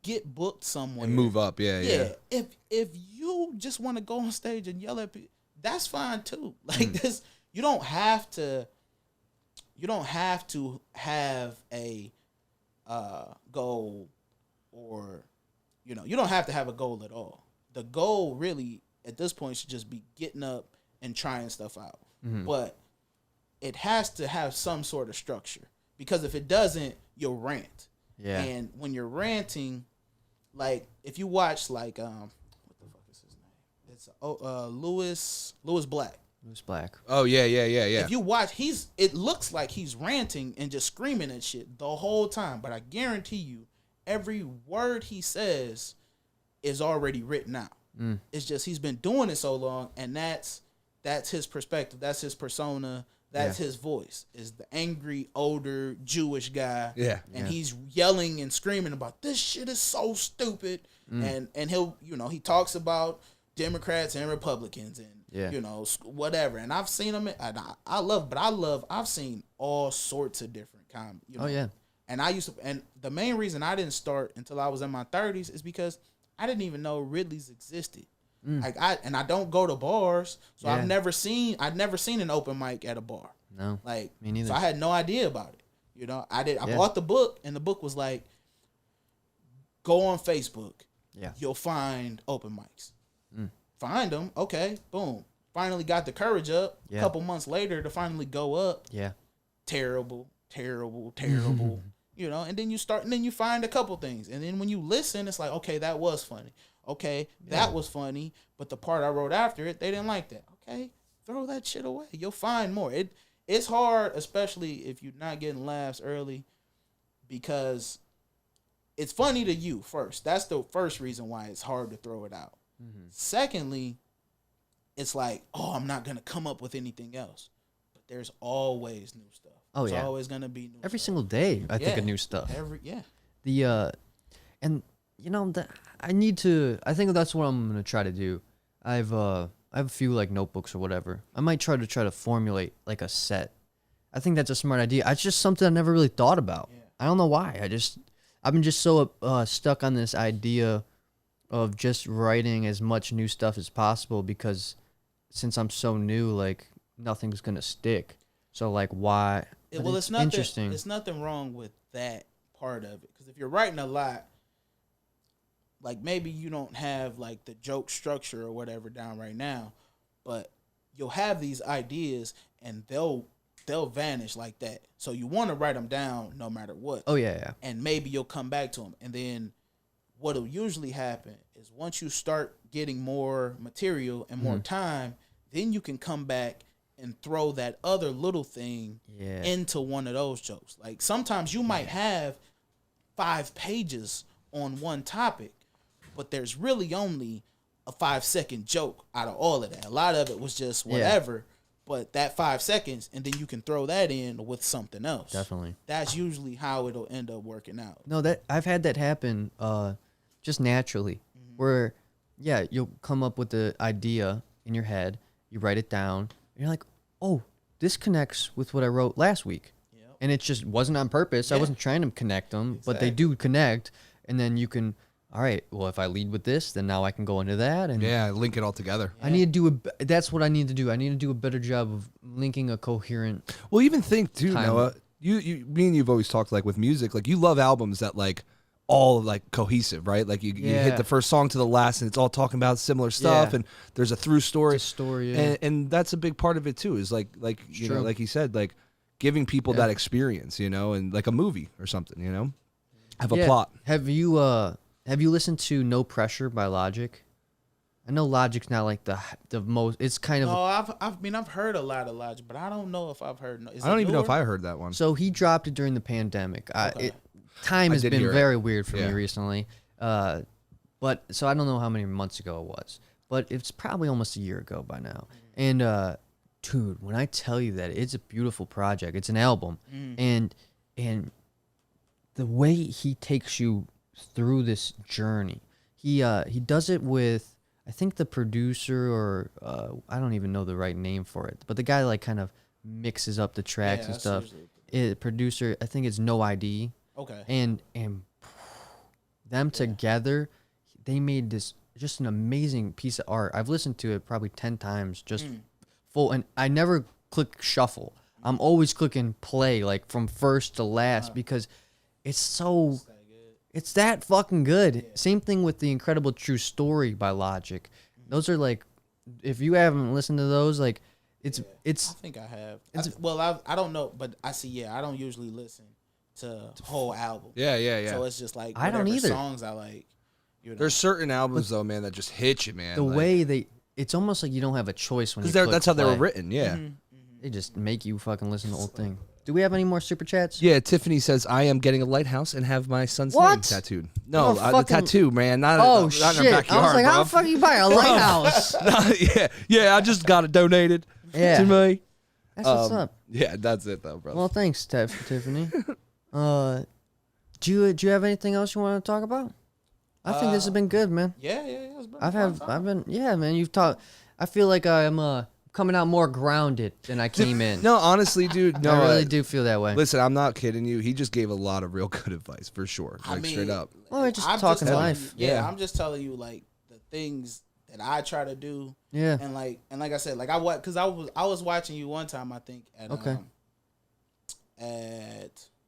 get booked somewhere And move up, yeah. If you just want to go on stage and yell at people, that's fine too. Like this, you don't have to have a goal, or you know, you don't have to have a goal at all. The goal really at this point should just be getting up and trying stuff out. But it has to have some sort of structure, because if it doesn't, you'll rant. Yeah. And when you're ranting, like if you watch like what the fuck is his name? It's Lewis Black. Who's black? Oh yeah. If you watch, it looks like he's ranting and just screaming at shit the whole time, but I guarantee you, every word he says is already written out. It's just he's been doing it so long, and that's his perspective, that's his persona, that's his voice. Is the angry older Jewish guy, and he's yelling and screaming about this shit is so stupid, and he'll, you know, he talks about Democrats and Republicans and you know, whatever. And I've seen him. I've seen all sorts of different kind. You know? Oh yeah. And the main reason I didn't start until I was in my 30s is because I didn't even know Ridley's existed. Like I don't go to bars, so I'd never seen an open mic at a bar. No. Like me neither. So I had no idea about it. You know, I bought the book, and the book was like, go on Facebook. Yeah. You'll find open mics. find them. Okay, boom. Finally got the courage up. Yeah. A couple months later to finally go up. Yeah. Terrible. You know, and then you find a couple things. And then when you listen, it's like, okay, that was funny. Okay, that was funny. But the part I wrote after it, they didn't like that. Okay, throw that shit away. You'll find more. It's hard, especially if you're not getting laughs early, because it's funny to you first. That's the first reason why it's hard to throw it out. Mm-hmm. Secondly, it's like, oh, I'm not going to come up with anything else. But there's always new stuff. Oh, There's yeah. always going to be new Every stuff. single day, I think of new stuff. And you know that I think that's what I'm gonna try to do. I have a few like notebooks or whatever. I might try to formulate like a set. I think that's a smart idea. It's just something I never really thought about. Yeah. I don't know why. I've been just so stuck on this idea of just writing as much new stuff as possible, because since I'm so new, like nothing's gonna stick. So like why? Well, it's nothing. Interesting. There's nothing wrong with that part of it, because if you're writing a lot, like maybe you don't have like the joke structure or whatever down right now, but you'll have these ideas and they'll vanish like that. So you want to write them down no matter what. Oh yeah. And maybe you'll come back to them, and then what'll usually happen is once you start getting more material and more time, then you can come back and throw that other little thing into one of those jokes. Like sometimes you might have 5 pages on one topic, but there's really only a 5-second joke out of all of that. A lot of it was just whatever, but that 5 seconds, and then you can throw that in with something else. Definitely. That's usually how it'll end up working out. No, that I've had that happen just naturally, where you'll come up with the idea in your head, you write it down, and you're like, oh, this connects with what I wrote last week. Yep. And it just wasn't on purpose. I wasn't trying to connect them, but they do connect, and then you can, all right, well, if I lead with this, then now I can go into that. And link it all together. I need to that's what I need to do. I need to do a better job of linking a coherent. Well, even think too, Noah, me and you've always talked like with music, like you love albums that like all like cohesive, right? Like you hit the first song to the last and it's all talking about similar stuff and there's a through story. And that's a big part of it too, is like you know, like he said, like giving people that experience, you know, and like a movie or something, you know, have a plot. Have you listened to No Pressure by Logic? I know Logic's not like the most. It's kind of. No, I've heard a lot of Logic, but I don't know if I've heard. I don't even know if I heard that one. So he dropped it during the pandemic. Time has been very weird for me recently. But so I don't know how many months ago it was, but it's probably almost a year ago by now. And dude, when I tell you that it's a beautiful project, it's an album, and the way he takes you through this journey, he does it with, I think the producer, or I don't even know the right name for it, but the guy like kind of mixes up the tracks and stuff. Producer, I think it's No ID. Okay. And them together, they made this just an amazing piece of art. I've listened to it probably 10 times, just full, and I never click shuffle. I'm always clicking play, like from first to last, because it's so. It's that fucking good. Yeah. Same thing with The Incredible True Story by Logic. Those are like, if you haven't listened to those, like, it's. I think I have. I don't know, but I see. I don't usually listen to whole albums. Yeah. So it's just like I don't either. Songs I like. You know. There's certain albums though, man, that just hit you, man. The way it's almost like you don't have a choice when you. Because that's how they were written. Yeah. They just make you fucking listen to the whole thing. Do we have any more super chats? Yeah, Tiffany says, I am getting a lighthouse and have my son's name tattooed. No, the tattoo, man. Not in her backyard, I was like, bro. how the fuck you buy a lighthouse? I just got it donated to me. That's what's up. Yeah, that's it, though, bro. Well, thanks, Tiffany. Do you have anything else you want to talk about? I think this has been good, man. Yeah. It's been, man, you've talked. I feel like I'm coming out more grounded than I came in. No, honestly, dude. No, I really do feel that way. Listen, I'm not kidding you. He just gave a lot of real good advice, for sure. Straight up. Well, we're just talking life. I'm just telling you, like, the things that I try to do. Yeah. And like I said, like I was watching you one time, I think, at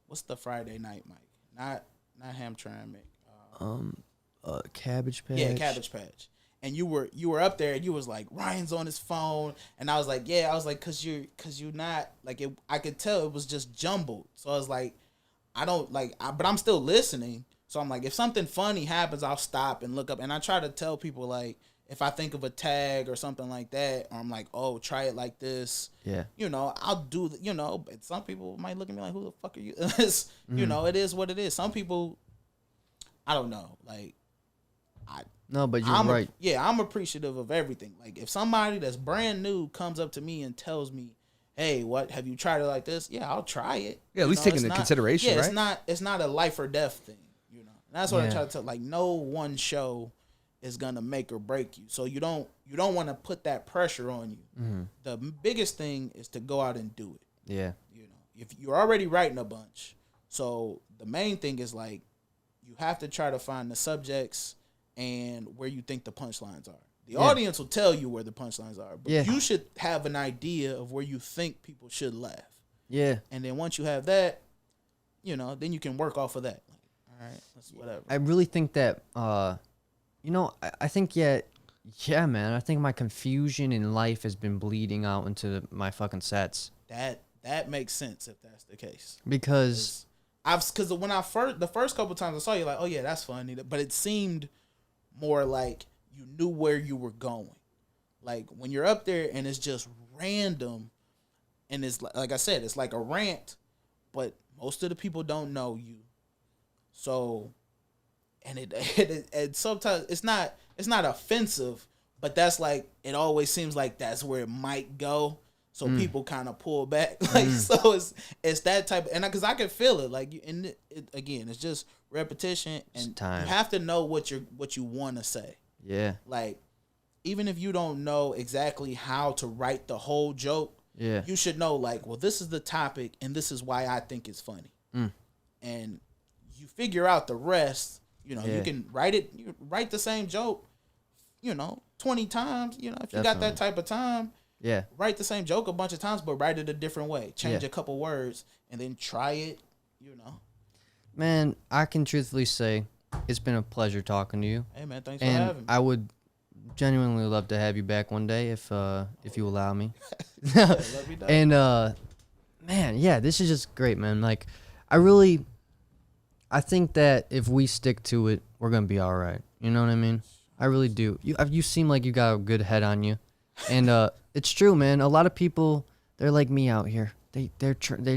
what's the Friday night, Mike? Not Hamtramck. Cabbage Patch. Yeah, Cabbage Patch. and you were up there and you was like, Ryan's on his phone, and I was like, yeah, I was like, cause you're not like it. I could tell it was just jumbled. So I was like, but I'm still listening. So I'm like, if something funny happens, I'll stop and look up, and I try to tell people like, if I think of a tag or something like that, or I'm like, oh, try it like this. Yeah. You know, I'll do, but some people might look at me like, who the fuck are you? You know, it is what it is. Some people, I don't know. Like, no, but you're right. I'm appreciative of everything. Like, if somebody that's brand new comes up to me and tells me, hey, what, have you tried it like this? Yeah, I'll try it. Yeah, at least take into consideration, right? It's not a life or death thing, And that's what I try to tell. Like, no one show is gonna make or break you. So you don't want to put that pressure on you. Mm-hmm. The biggest thing is to go out and do it. Yeah. If you're already writing a bunch, so the main thing is like you have to try to find the subjects and where you think the punchlines are. The audience will tell you where the punchlines are, but you should have an idea of where you think people should laugh. Yeah. And then once you have that, then you can work off of that. Like, all right, that's whatever. I really think that I think, man, I think my confusion in life has been bleeding out into my fucking sets. That makes sense if that's the case. Because when the first couple times I saw you, like, oh yeah, that's funny, but it seemed more like you knew where you were going. Like when you're up there and it's just random, and it's like I said, it's like a rant, but most of the people don't know you, so. And it sometimes it's not offensive, but that's like it always seems like that's where it might go. So people kind of pull back, like so it's that type of, and because I can feel it, like again it's just repetition, and you have to know what you want to say. Yeah, like even if you don't know exactly how to write the whole joke, you should know like, well, this is the topic and this is why I think it's funny, and you figure out the rest. You can write the same joke, 20 times. If you got that type of time, write the same joke a bunch of times, but write it a different way. Change a couple words and then try it, Man, I can truthfully say it's been a pleasure talking to you. Hey, man, thanks for having me. I would genuinely love to have you back one day if you allow me. And, man, this is just great, man. Like, I think that if we stick to it, we're gonna be all right. You know what I mean? I really do. You seem like you got a good head on you, and it's true, man. A lot of people, they're like me out here. They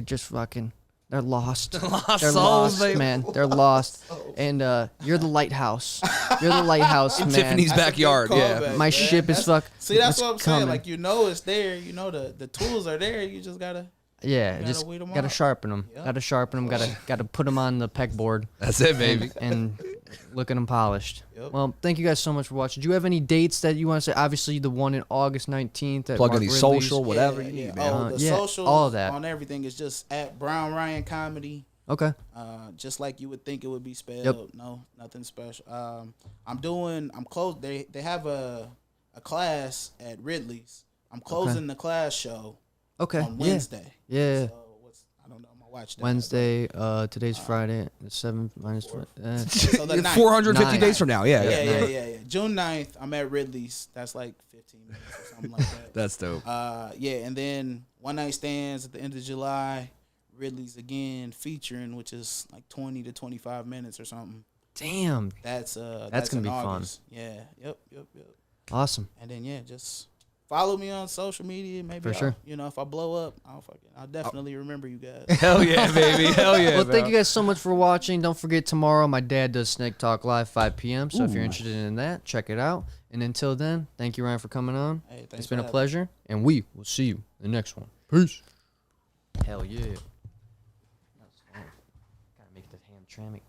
just fucking, they're lost. They're lost, man. They're lost. And you're the lighthouse. You're the lighthouse, man. Tiffany's backyard. Yeah. My ship is fuck. See, that's what I'm saying. Like it's there. The tools are there. You just gotta. Yeah, just gotta sharpen them. Yep. Gotta sharpen them. Gotta put them on the pegboard. That's it, baby. And look at them polished. Yep. Well, thank you guys so much for watching. Do you have any dates that you want to say? Obviously, the one in August 19th. Plug any social, whatever you need, man. The socials, all of that on everything is just at Brown Ryan Comedy. Okay. Just like you would think it would be spelled. Yep. No, nothing special. I'm close. They have a class at Ridley's. I'm closing the class show. Okay. On Wednesday. Yeah. So I don't know. I'm gonna watch that. Wednesday. Today's Friday. 7 minus 4. So 450 days from now. Yeah. June 9th. I'm at Ridley's. That's like 15 minutes or something like that. That's dope. And then One Night Stands at the end of July. Ridley's again featuring, which is like 20 to 25 minutes or something. Damn. That's gonna be August. Fun. Yeah. Yep. Awesome. And then just follow me on social media. Maybe for sure. If I blow up, I'll definitely remember you guys. Hell yeah, baby. Hell yeah. Well, thank you guys so much for watching. Don't forget tomorrow my dad does Snake Talk Live 5 p.m. So if you're interested in that, check it out. And until then, thank you, Ryan, for coming on. Hey, it's been a pleasure, and we will see you in the next one. Peace. Hell yeah. Gotta make the ham trammy.